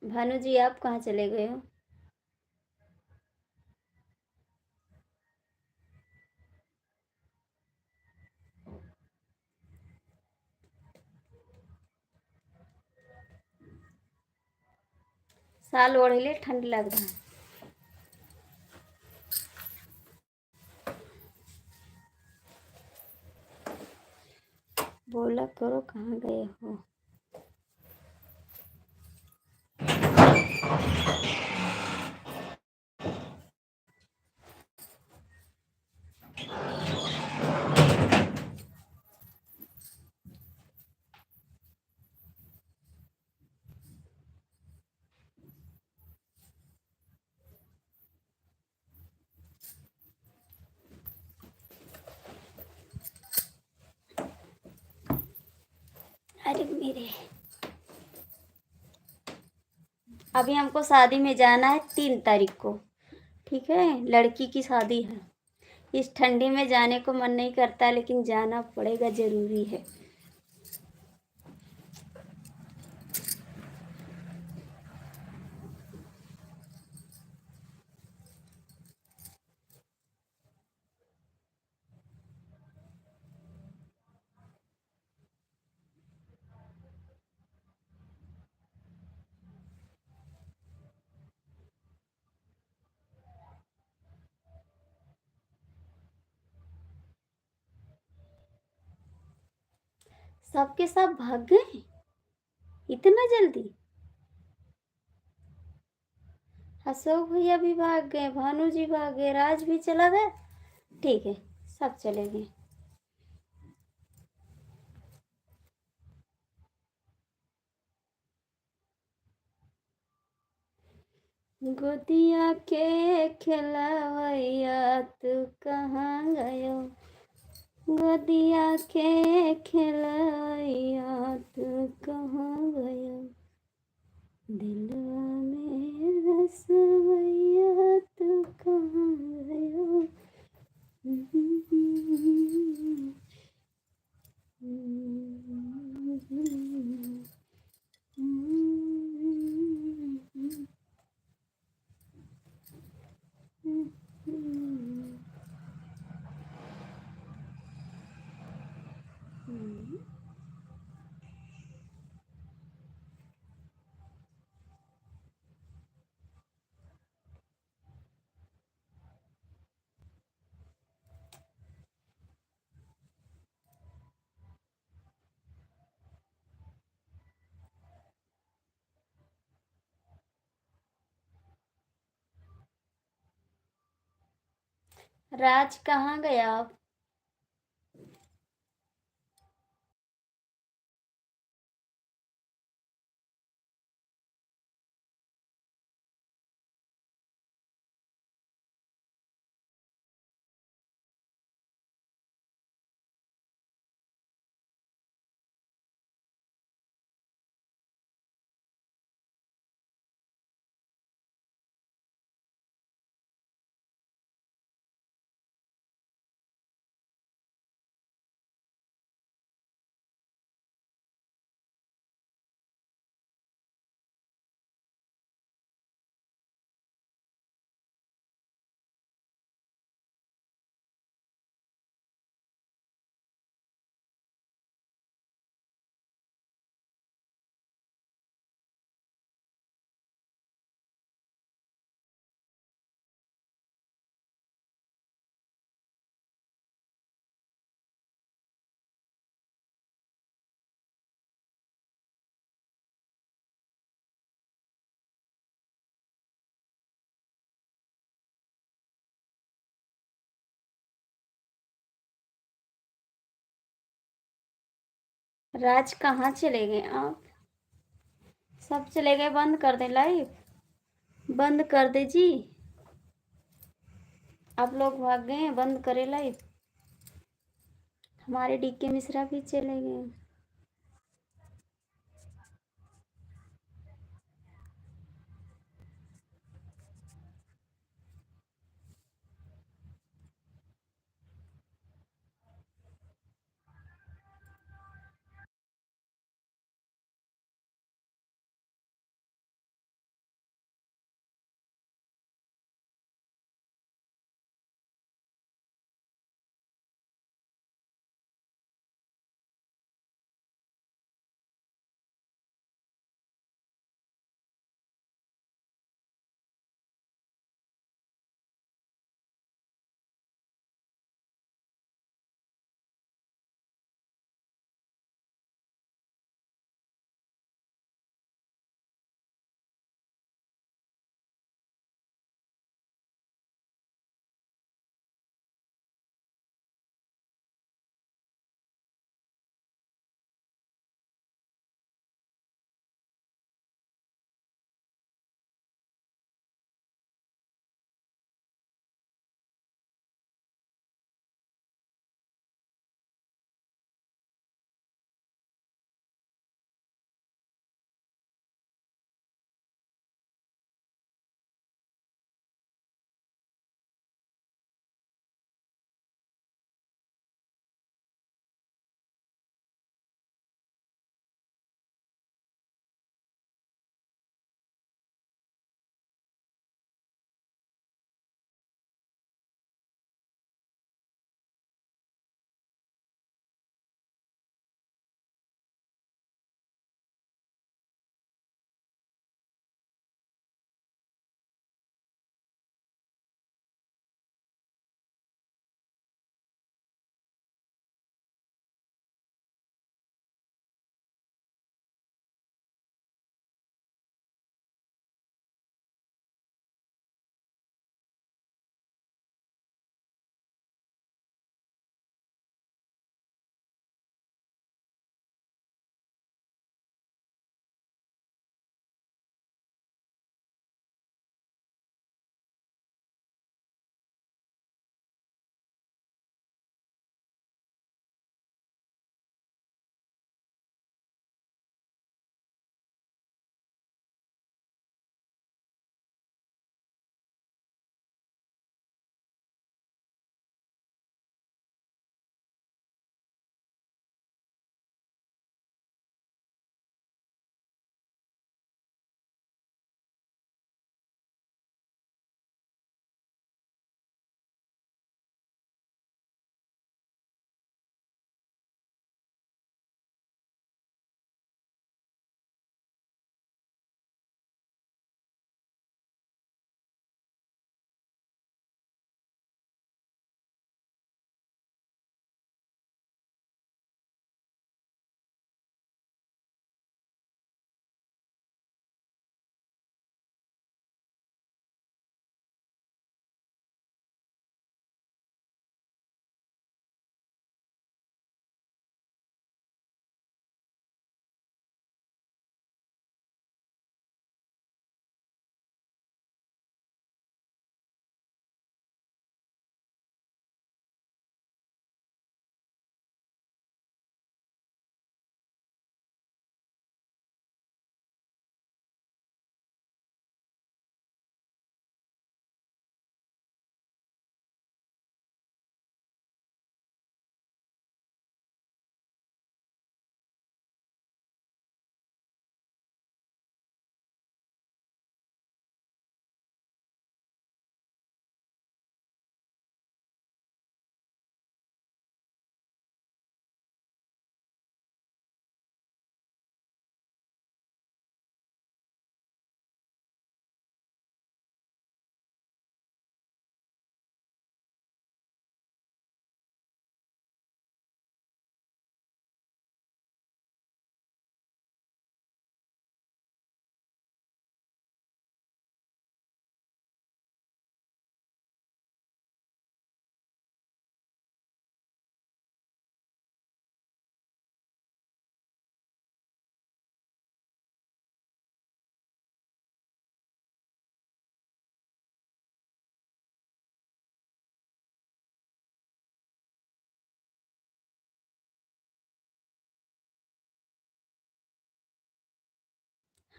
भानु जी आप कहाँ चले गए हो? साल ओढ़ले ठंड लग रहा है। बोला करो कहाँ गए हो? मेरे। अभी हमको शादी में जाना है 3 तारीख को, ठीक है, लड़की की शादी है। इस ठंडी में जाने को मन नहीं करता, लेकिन जाना पड़ेगा, जरूरी है। सबके सब भाग गए इतना जल्दी? अशोक भैया भी भाग गए, भानु जी भाग गए, राज भी चला गया। ठीक है, सब चले गए। गोदिया के खिलवैया तू कहाँ गयो, गोदिया के खिलवैया तू कहाँ गयो, दिलवा में रसवैया तू कहाँ गयो। राज कहाँ गया आप? राज कहाँ चले गए आप? सब चले गए, बंद कर दे लाइव, बंद कर दे जी। आप लोग भाग गए हैं, बंद करे लाइव। हमारे डीके मिश्रा भी चले गए।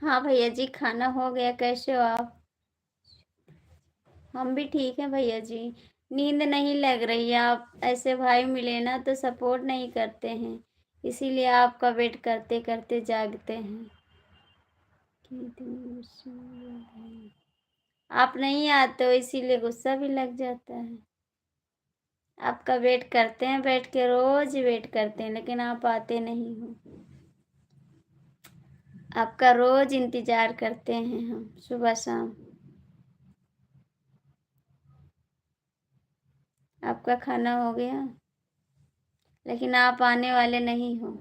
हाँ भैया जी, खाना हो गया। कैसे हो आप? हम भी ठीक हैं भैया जी। नींद नहीं लग रही है। आप ऐसे भाई मिले ना तो सपोर्ट नहीं करते हैं, इसीलिए आपका वेट करते करते जागते हैं। कितनी गुस्सा है। आप नहीं आते हो इसीलिए गुस्सा भी लग जाता है। आपका वेट करते हैं, बैठ के रोज वेट करते हैं, लेकिन आप आते नहीं हो। आपका रोज इंतजार करते हैं हम, सुबह शाम। आपका खाना हो गया, लेकिन आप आने वाले नहीं हो।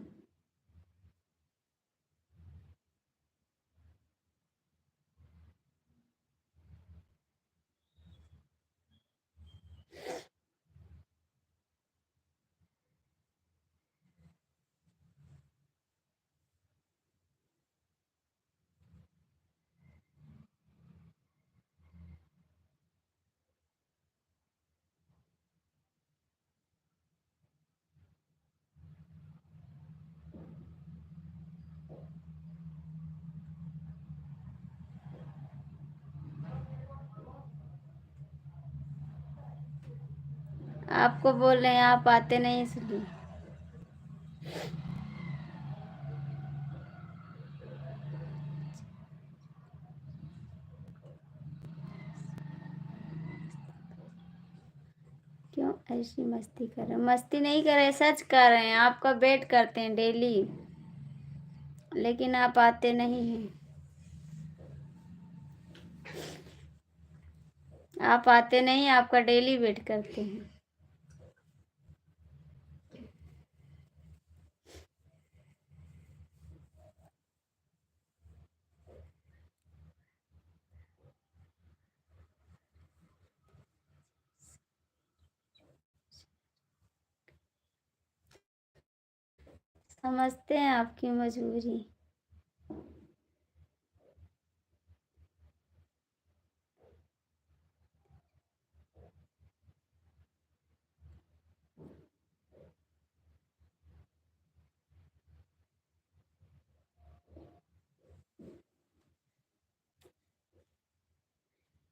आपको बोल रहे हैं, आप आते नहीं इसलिए। क्यों ऐसी मस्ती कर रहे हैं? मस्ती नहीं कर रहे, सच कर रहे हैं। आपका वेट करते हैं डेली, लेकिन आप आते नहीं हैं। आप आते नहीं, आपका डेली वेट करते हैं। समझते हैं आपकी मजबूरी।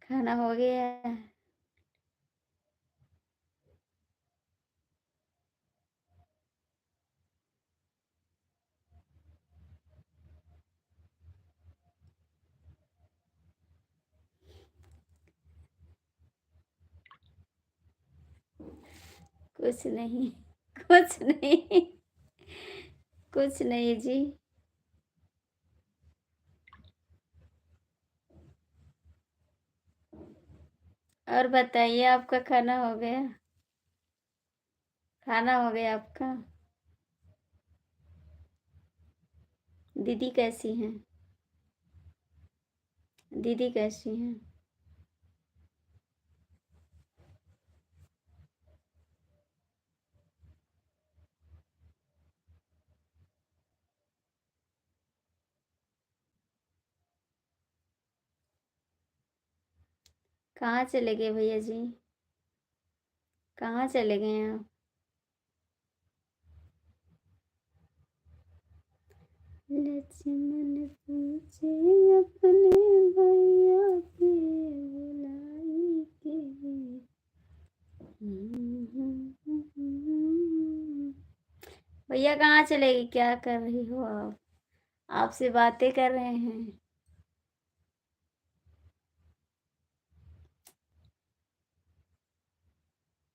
खाना हो गया है? कुछ नहीं, कुछ नहीं, कुछ नहीं जी। और बताइए, आपका खाना हो गया? खाना हो गया आपका? दीदी कैसी हैं? दीदी कैसी हैं? कहाँ चले गए भैया जी? कहाँ चले गए आप? लक्ष्मण पूछे अपने भैया के बुलाई के। भैया कहाँ चले गए? क्या कर रही हो आप? आपसे बातें कर रहे हैं।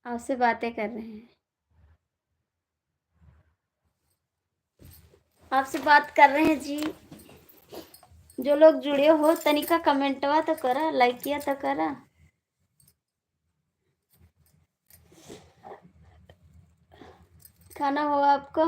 आपसे बातें कर रहे हैं। आपसे बात कर रहे हैं जी। जो लोग जुड़े हो तनिका कमेंटवा तो करा, लाइक किया तो करा। खाना हो आपका?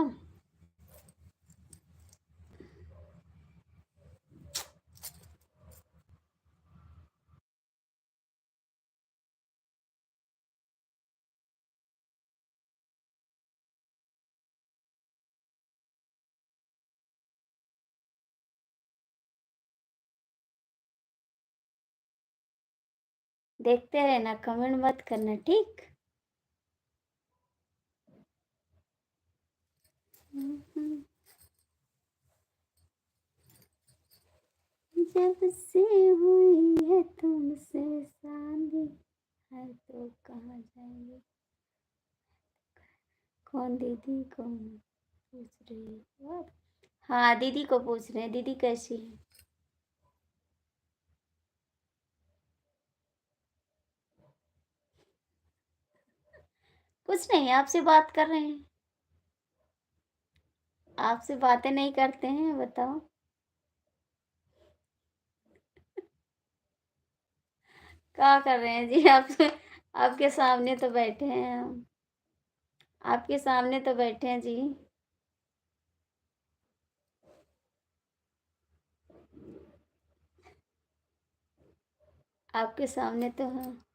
देखते रहना, कमेंट मत करना, ठीक? जब से हुई है तुमसे शादी है तो कहाँ जाएंगे। कौन दीदी कौन पूछ रही है। हाँ दीदी को पूछ रहे हैं, दीदी कैसी है। कुछ नहीं, आपसे बात कर रहे हैं। आपसे बातें नहीं करते हैं, बताओ। क्या कर रहे हैं जी आप। आपके सामने तो बैठे हैं हम। आपके सामने तो बैठे हैं जी। आपके सामने तो हैं।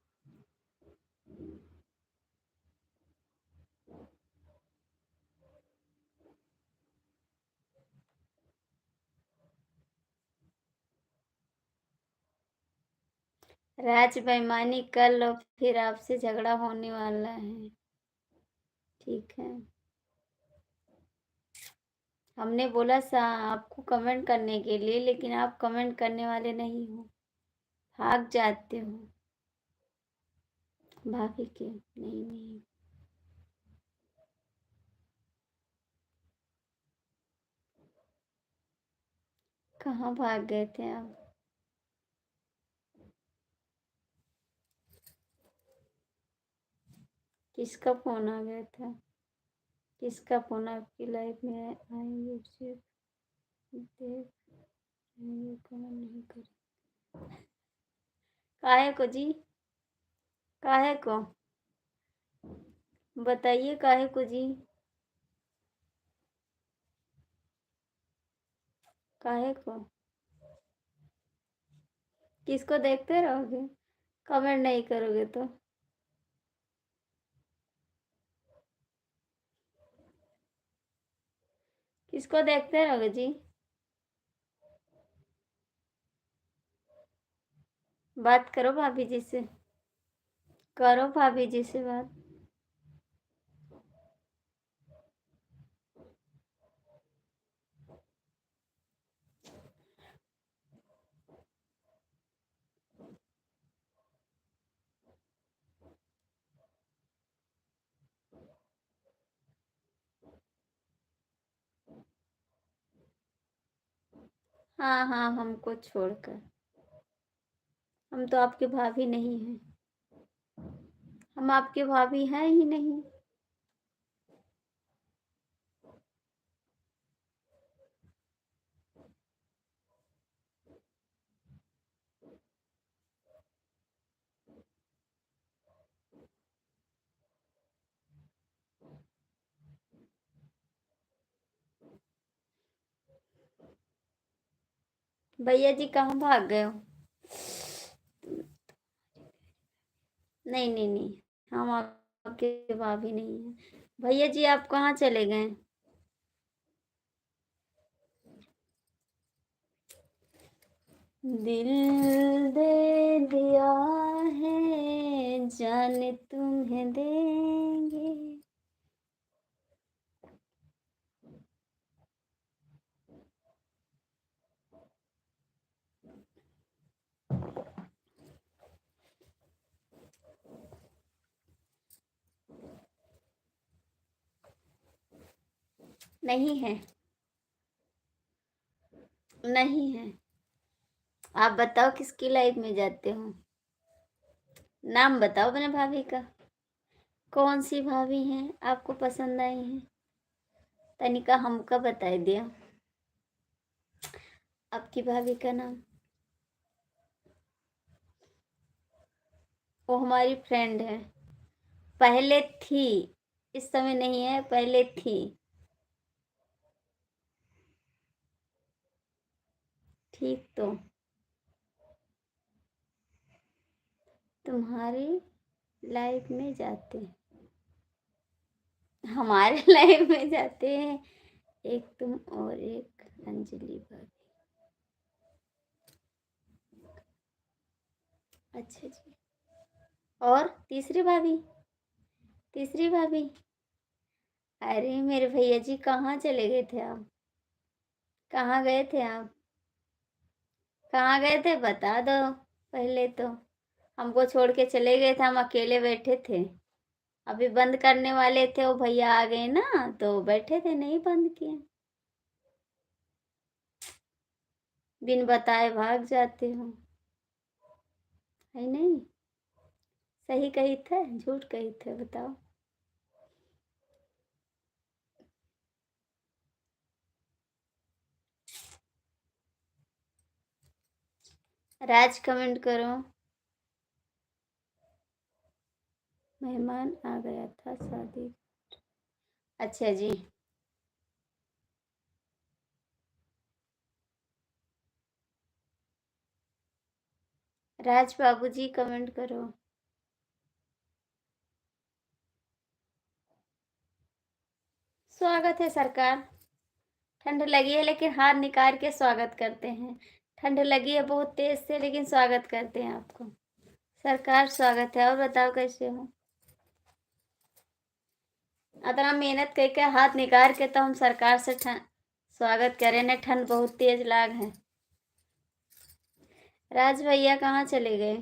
राज बेईमानी कर लो, फिर आपसे झगड़ा होने वाला है। ठीक है। हमने बोला आपको कमेंट करने के लिए, लेकिन आप कमेंट करने वाले नहीं हो, भाग जाते हो। भाभी के नहीं नहीं। कहाँ भाग गए थे आप। किसका फोन आ गया था। किसका फोन आपकी लाइफ में आएंगे सिर्फ देख रहेंगे, कमेंट नहीं करें। काहे को जी। काहे को बताइए, काहे को जी। काहे को। किसको देखते रहोगे, कमेंट नहीं करोगे तो। किसको देखते रहोगे जी। बात करो भाभी जी से। करो भाभी जी से बात। हाँ हाँ, हमको छोड़कर। हम तो आपके भाभी नहीं हैं। हम आपके भाभी हैं ही नहीं। भैया जी कहाँ भाग गए हो। नहीं नहीं नहीं, हम आपके भाभी नहीं हैं। भैया जी आप कहाँ चले गए। दिल दे दिया है, जान तुम्हें देंगे। नहीं है। नहीं है। आप बताओ किसकी लाइफ में जाते हो। नाम बताओ अपने भाभी का। कौन सी भाभी हैं आपको पसंद आई हैं। तनिका हमका बता दिया आपकी भाभी का नाम। वो हमारी फ्रेंड है। पहले थी, इस समय नहीं है, पहले थी। ठीक तो। तुम्हारी लाइफ में जाते हैं, हमारे लाइफ में जाते हैं। एक तुम और एक अंजलि भाभी। अच्छा जी। और तीसरी भाभी। तीसरी भाभी। अरे मेरे भैया जी कहाँ चले गए थे आप। कहाँ गए थे आप। कहाँ गए थे बता दो पहले तो। हमको छोड़ के चले गए थे, हम अकेले बैठे थे। अभी बंद करने वाले थे, वो भैया आ गए ना तो बैठे थे, नहीं बंद किए। बिन बताए भाग जाते हो, है नहीं? सही कही थे झूठ कही थे बताओ। राज कमेंट करो। मेहमान आ गया था शादी। अच्छा जी। राज बाबूजी कमेंट करो। स्वागत है सरकार। ठंड लगी है लेकिन हाथ निकाल के स्वागत करते हैं। ठंड लगी है बहुत तेज से लेकिन स्वागत करते हैं आपको। सरकार स्वागत है। और बताओ कैसे हो? इतना मेहनत करके हाथ निकाल के तो हम सरकार से स्वागत करें ना। ठंड बहुत तेज लाग है। राज भैया कहाँ चले गए?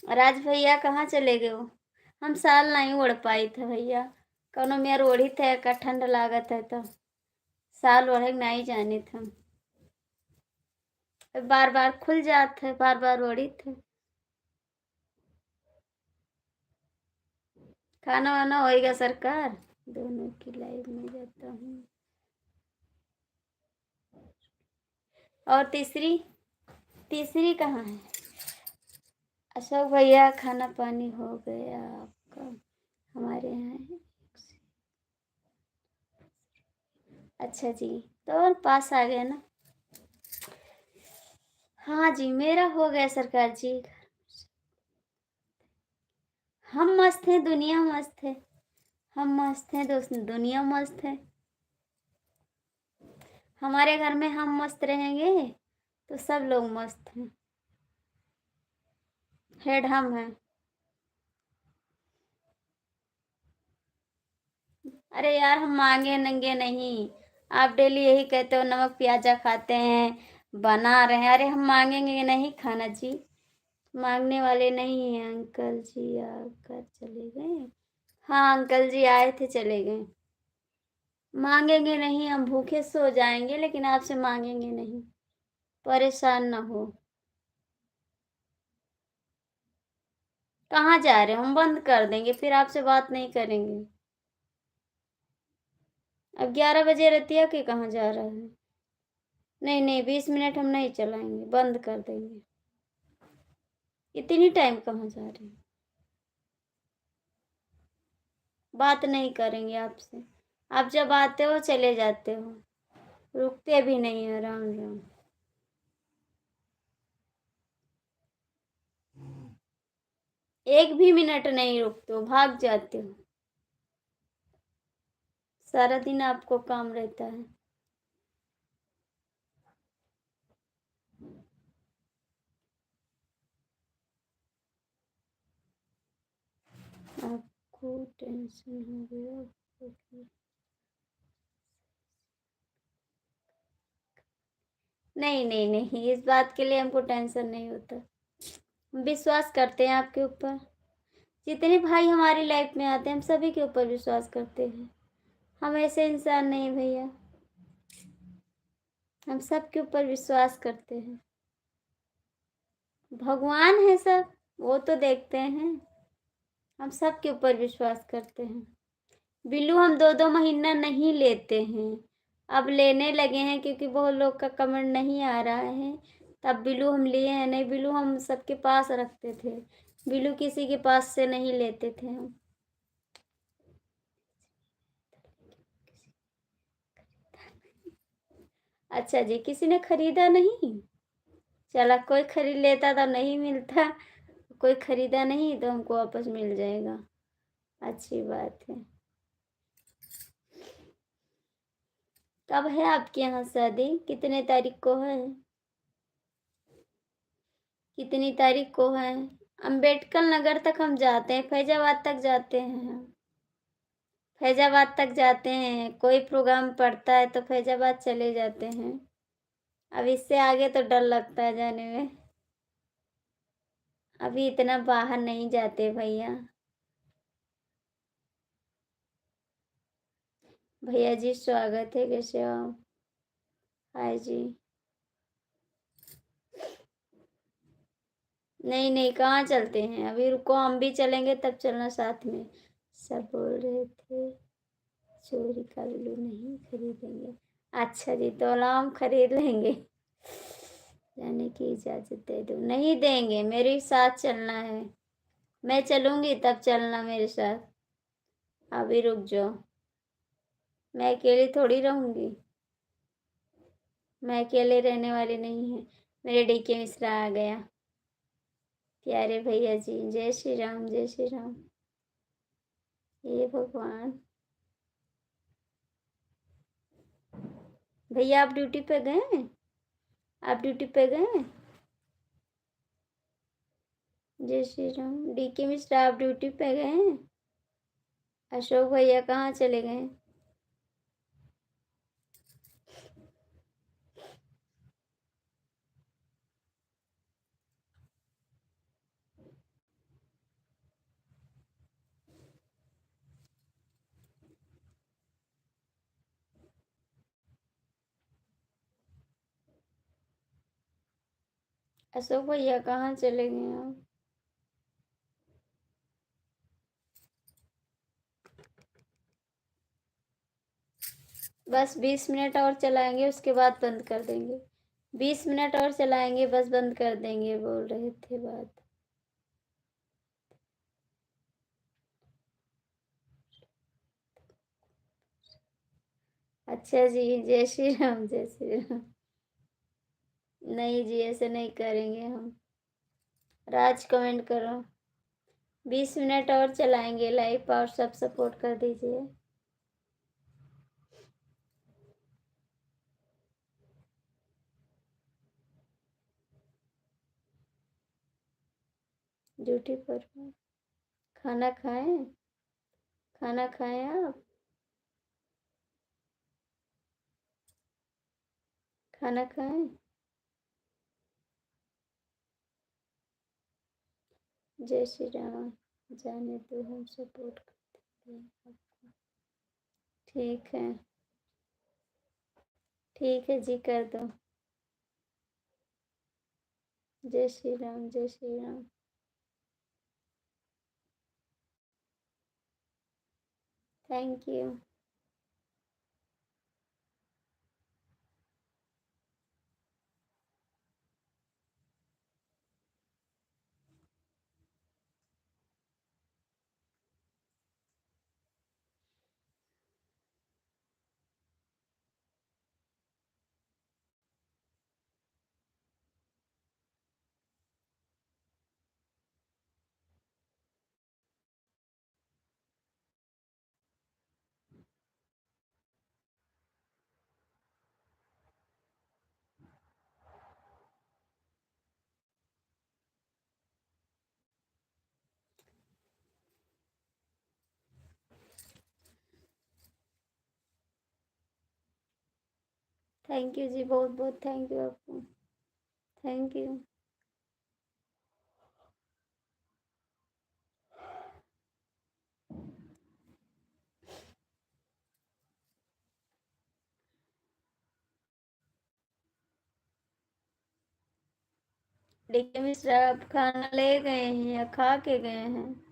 राज भैया कहाँ चले गए हो? हम साल नहीं ओढ़ पाई थे भैया। कौनो मेरा ओढ़ी थे का ठंड लागत है तो साल ओढ़े नहीं जाने थे। बार बार खुल जाते, बार बार ओढ़ी थे। खाना वाना होएगा सरकार। दोनों की लाइव में जाता हूँ। और तीसरी तीसरी कहाँ है? अशोक भैया खाना पानी हो गया आपका? हमारे यहाँ है। अच्छा जी, तो पास आ गया ना? हाँ जी मेरा हो गया सरकार जी। हम मस्त हैं, दुनिया मस्त है। हम मस्त हैं दोस्त, दुनिया मस्त है। हमारे घर में हम मस्त रहेंगे तो सब लोग मस्त हैं। हेड हम हैं। अरे यार हम मांगे नंगे नहीं। आप डेली यही कहते हो नमक प्याजा खाते हैं, बना रहे हैं। अरे हम मांगेंगे नहीं खाना जी। मांगने वाले नहीं हैं। अंकल जी आकर चले गए। हाँ अंकल जी आए थे चले गए। मांगेंगे नहीं, हम भूखे सो जाएंगे लेकिन आपसे मांगेंगे नहीं। परेशान ना हो। कहाँ जा रहे हो? हम बंद कर देंगे फिर आपसे बात नहीं करेंगे। अब 11 बजे रतिया के कहाँ जा रहा है? नहीं नहीं 20 मिनट हम नहीं चलाएंगे, बंद कर देंगे। इतनी टाइम कहाँ जा रहे हैं? बात नहीं करेंगे आपसे। आप जब आते हो चले जाते हो, रुकते भी नहीं है। राम राम। एक भी मिनट नहीं रुकते हो, भाग जाते हो। सारा दिन आपको काम रहता है। आपको टेंशन हो गया क्योंकि नहीं नहीं नहीं, इस बात के लिए हमको टेंशन नहीं होता। हम विश्वास करते हैं आपके ऊपर। जितने भाई हमारी लाइफ में आते हैं हम सभी के ऊपर विश्वास करते हैं। हम ऐसे इंसान नहीं भैया। हम सबके ऊपर विश्वास करते हैं। भगवान है सब, वो तो देखते हैं। हम सबके ऊपर विश्वास करते हैं। बिल्लू हम 2-2 महीना नहीं लेते हैं। अब लेने लगे हैं क्योंकि बहुत लोग का कमेंट नहीं आ रहा है। तब बिल्लू हम लिए हैं, नहीं बिल्लू हम सबके पास रखते थे। बिल्लू किसी के पास से नहीं लेते थे हम। अच्छा जी, किसी ने खरीदा नहीं? चला कोई खरीद लेता तो नहीं मिलता। कोई खरीदा नहीं तो हमको वापस मिल जाएगा। अच्छी बात है। कब है आपके यहाँ शादी? कितने तारीख को है? कितनी तारीख को है? अम्बेडकर नगर तक हम जाते हैं, फैजाबाद तक जाते हैं हम। फैजाबाद तक जाते हैं, कोई प्रोग्राम पड़ता है तो फैजाबाद चले जाते हैं। अब इससे आगे तो डर लगता है जाने में। अभी इतना बाहर नहीं जाते भैया। भैया जी स्वागत है, कैसे हो आप? हाय जी। नहीं नहीं, कहाँ चलते हैं, अभी रुको, हम भी चलेंगे तब चलना साथ में। सब बोल रहे थे चोरी का लूडो नहीं खरीदेंगे। अच्छा जी, तो हम खरीद लेंगे। जाने की इजाजत दे दो। नहीं देंगे, मेरे साथ चलना है। मैं चलूंगी तब चलना मेरे साथ। अभी रुक जाओ, मैं अकेली थोड़ी रहूंगी। मैं अकेले रहने वाली नहीं है। मेरे डीके मिश्रा आ गया। प्यारे भैया जी, जय श्री राम, जय श्री राम। हे भगवान। भैया आप ड्यूटी पे गए हैं? आप ड्यूटी पे गए हैं? जय श्री राम। डीके मिश्रा आप ड्यूटी पे गए हैं? अशोक भैया कहाँ चले गए? अशोक भैया कहाँ चले गए आप? बस 20 मिनट और चलाएंगे, उसके बाद बंद कर देंगे। 20 मिनट और चलाएंगे, बस बंद कर देंगे, बोल रहे थे बात। अच्छा जी, जय श्री राम, जय श्री राम। नहीं जी, ऐसे नहीं करेंगे हम। राज कमेंट करो। 20 मिनट और चलाएंगे लाइव, और सब सपोर्ट कर दीजिए। ड्यूटी पर हूँ। खाना खाएं? खाना खाएं आप? खाना खाएं? जय श्री राम। जाने दो, हम सपोर्ट करते हैं आपको। ठीक है, ठीक है जी, कर दो। जय श्री राम, जय Shri Ram. Thank you. Thank you जी, बहुत बहुत थैंक यू आपको। Thank you. डीके मिश्रा आप खाना ले गए हैं या खा के गए हैं?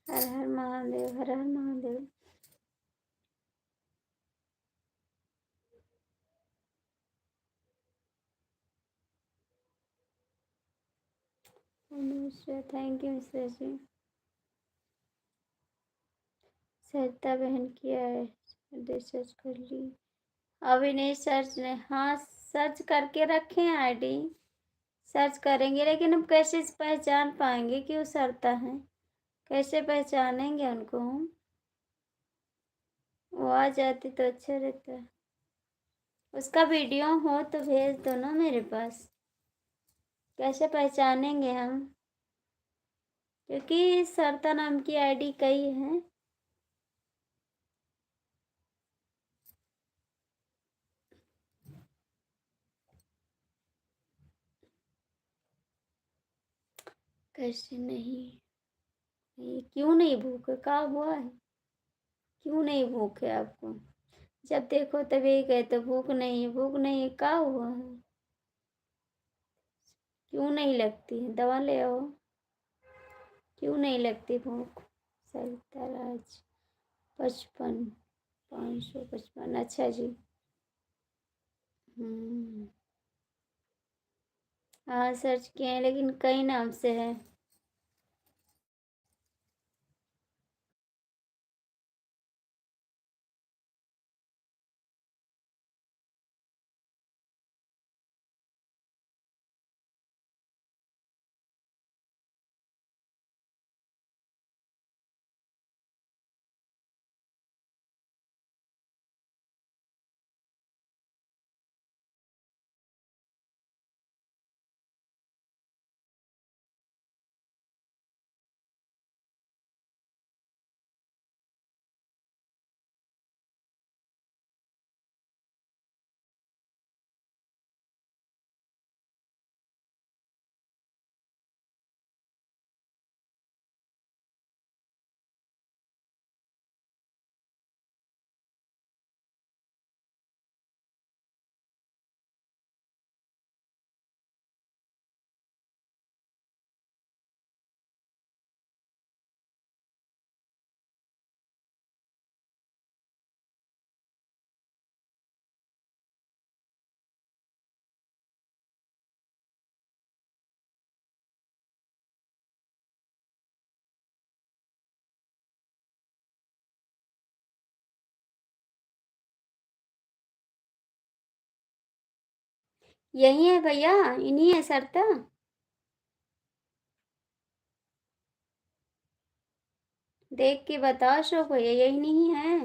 हर हर महादेव, हर हर महादेव। Mishra, thank you Mishra ji. सरिता बहन किया है, सर्च कर ली। अभी नहीं सर्च नहीं, हाँ सर्च करके रखे हैं आईडी, सर्च करेंगे, लेकिन हम कैसे पहचान पाएंगे कि वो सरिता हैं? कैसे पहचानेंगे उनको हम? वो आ जाती तो अच्छा रहता। उसका वीडियो हो तो भेज दो ना मेरे पास, कैसे पहचानेंगे हम? क्योंकि सरिता नाम की आईडी कई हैं। कैसे नहीं, क्यों नहीं भूख है? क्या हुआ है? क्यों नहीं भूख है आपको? जब देखो तब यही कहते भूख नहीं है, भूख नहीं है, क्या हुआ है? क्यों नहीं लगती है? दवा ले आओ। क्यों नहीं लगती भूख? सरिता राज 55, 555, अच्छा जी। हाँ सर्च किए हैं, लेकिन कई नाम से है। यही है भैया, इन्हीं है सरिता। देख के बताओ शो भैया, यही नहीं है?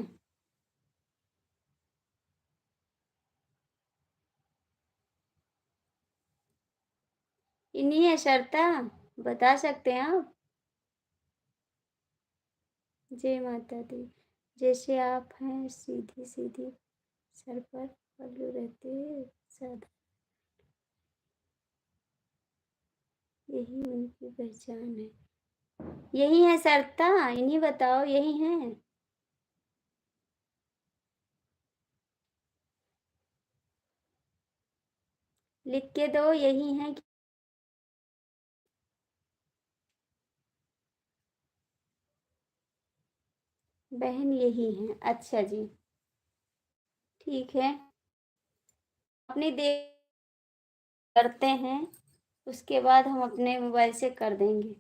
इन्हीं है सरिता, बता सकते हैं आप? जय माता दी। जैसे आप हैं सीधी सीधी, सर पर पल्लू रहते सादा, यही उनकी पहचान है। यही है सरिता, इन्हीं बताओ, यही है? लिख के दो, यही है? बहन यही है, अच्छा जी। ठीक है, अपनी देख करते हैं, उसके बाद हम अपने मोबाइल से कर देंगे।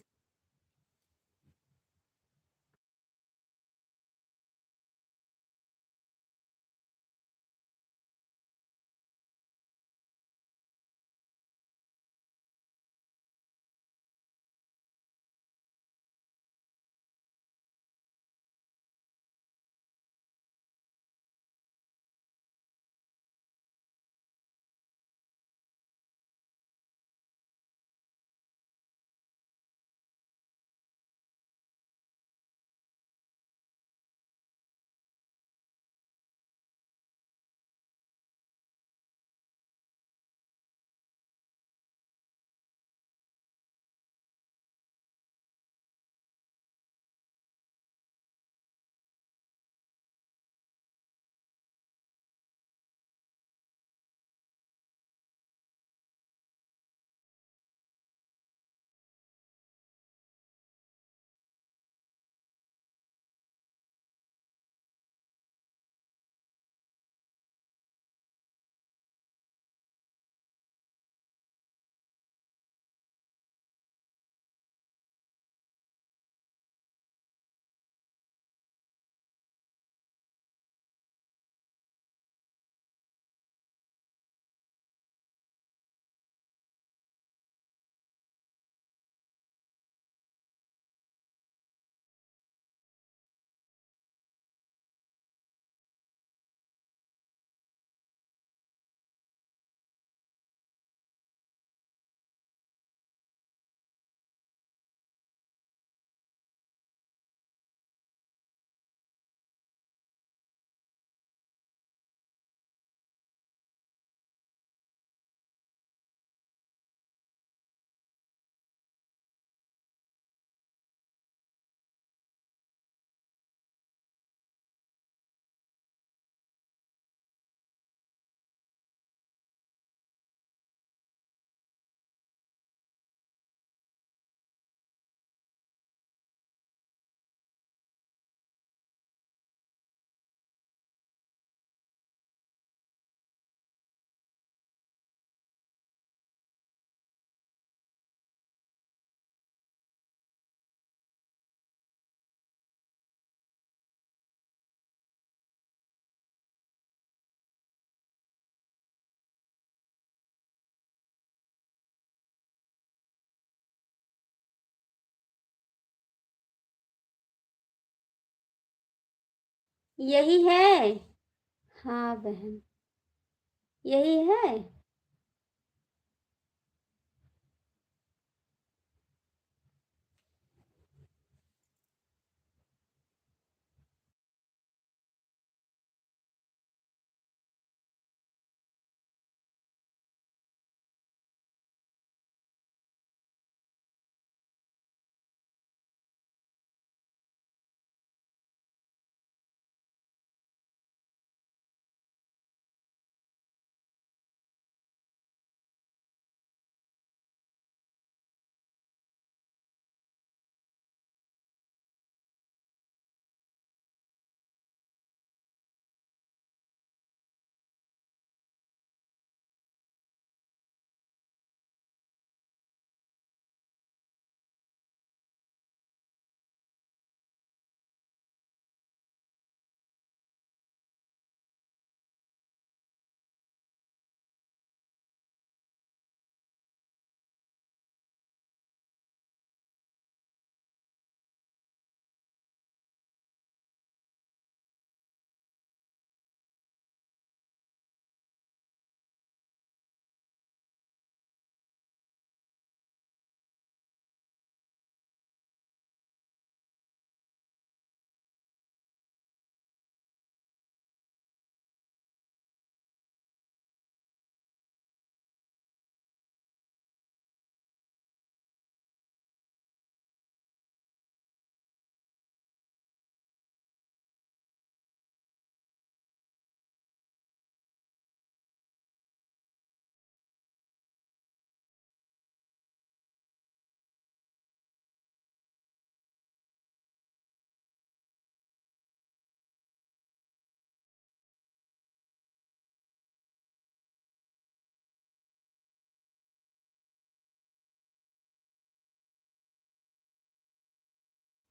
यही है। हाँ बहन, यही है।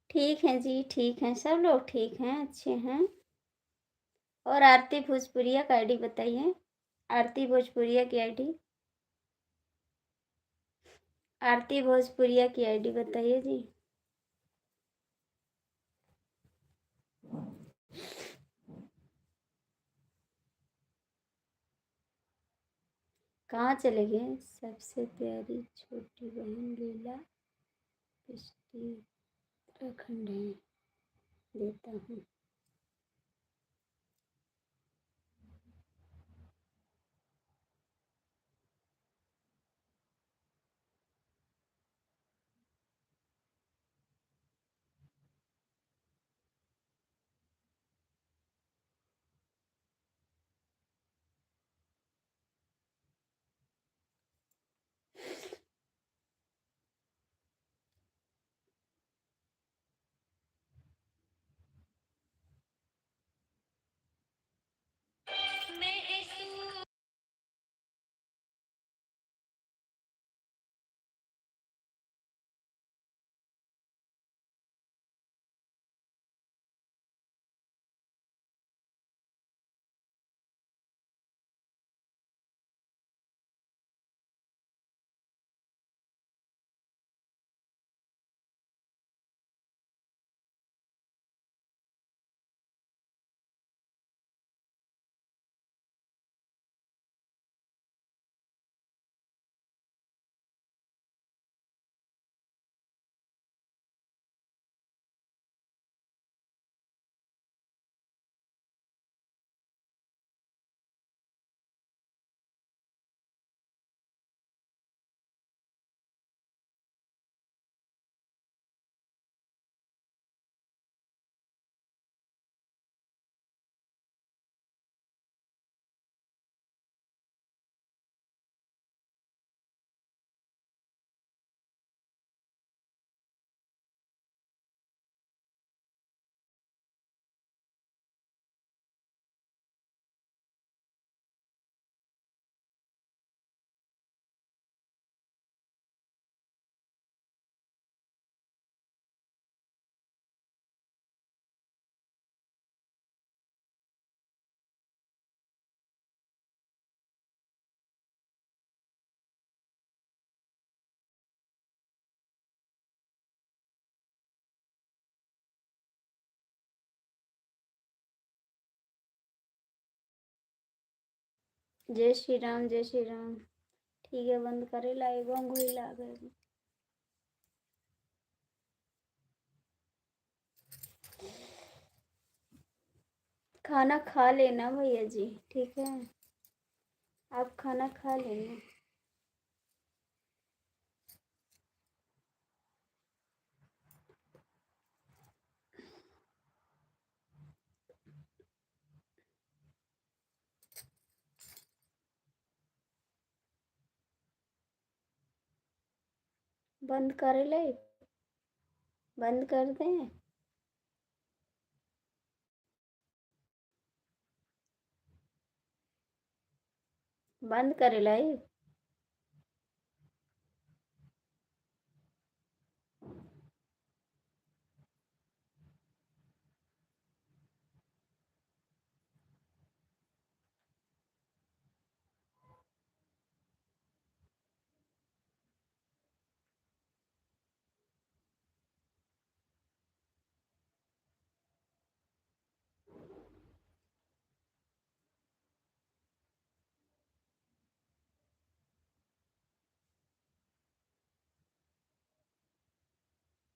ठीक हैं जी, ठीक हैं, सब लोग ठीक हैं, अच्छे हैं। और आरती भोजपुरिया का आईडी बताइए। आरती भोजपुरिया की आईडी। आरती भोजपुरिया की आईडी बताइए जी। कहाँ चले गए सबसे प्यारी छोटी बहन लीला? पिछली उत्तराखंड है, देता हूँ। जय श्री राम, जय श्री राम। ठीक है, बंद करे लाइव अंगुली ला गए। खाना खा लेना भैया जी, ठीक है, आप खाना खा लेना। बंद करे लाइव, बंद कर दें। बंद करे लाइव।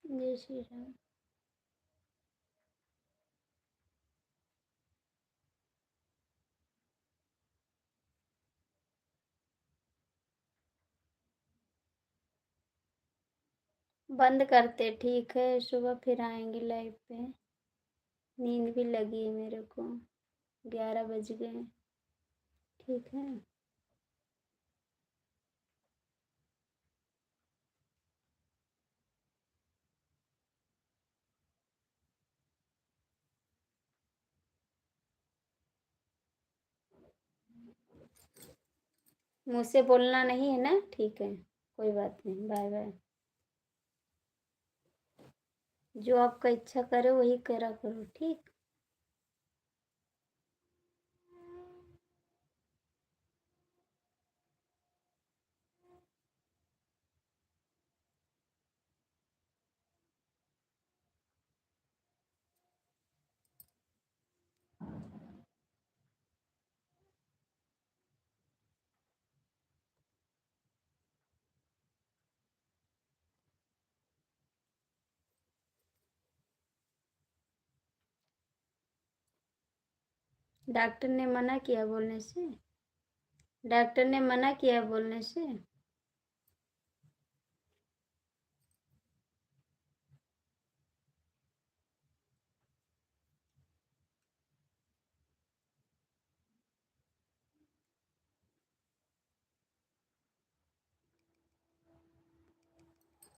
जय श्री राम। बंद करते, ठीक है, सुबह फिर आएंगे लाइव पे। नींद भी लगी है मेरे को, 11 बज गए। ठीक है, मुझसे बोलना नहीं है ना, ठीक है, कोई बात नहीं, बाय बाय। जो आपका इच्छा करे वही करा करो, ठीक। डॉक्टर ने मना किया बोलने से, डॉक्टर ने मना किया बोलने से।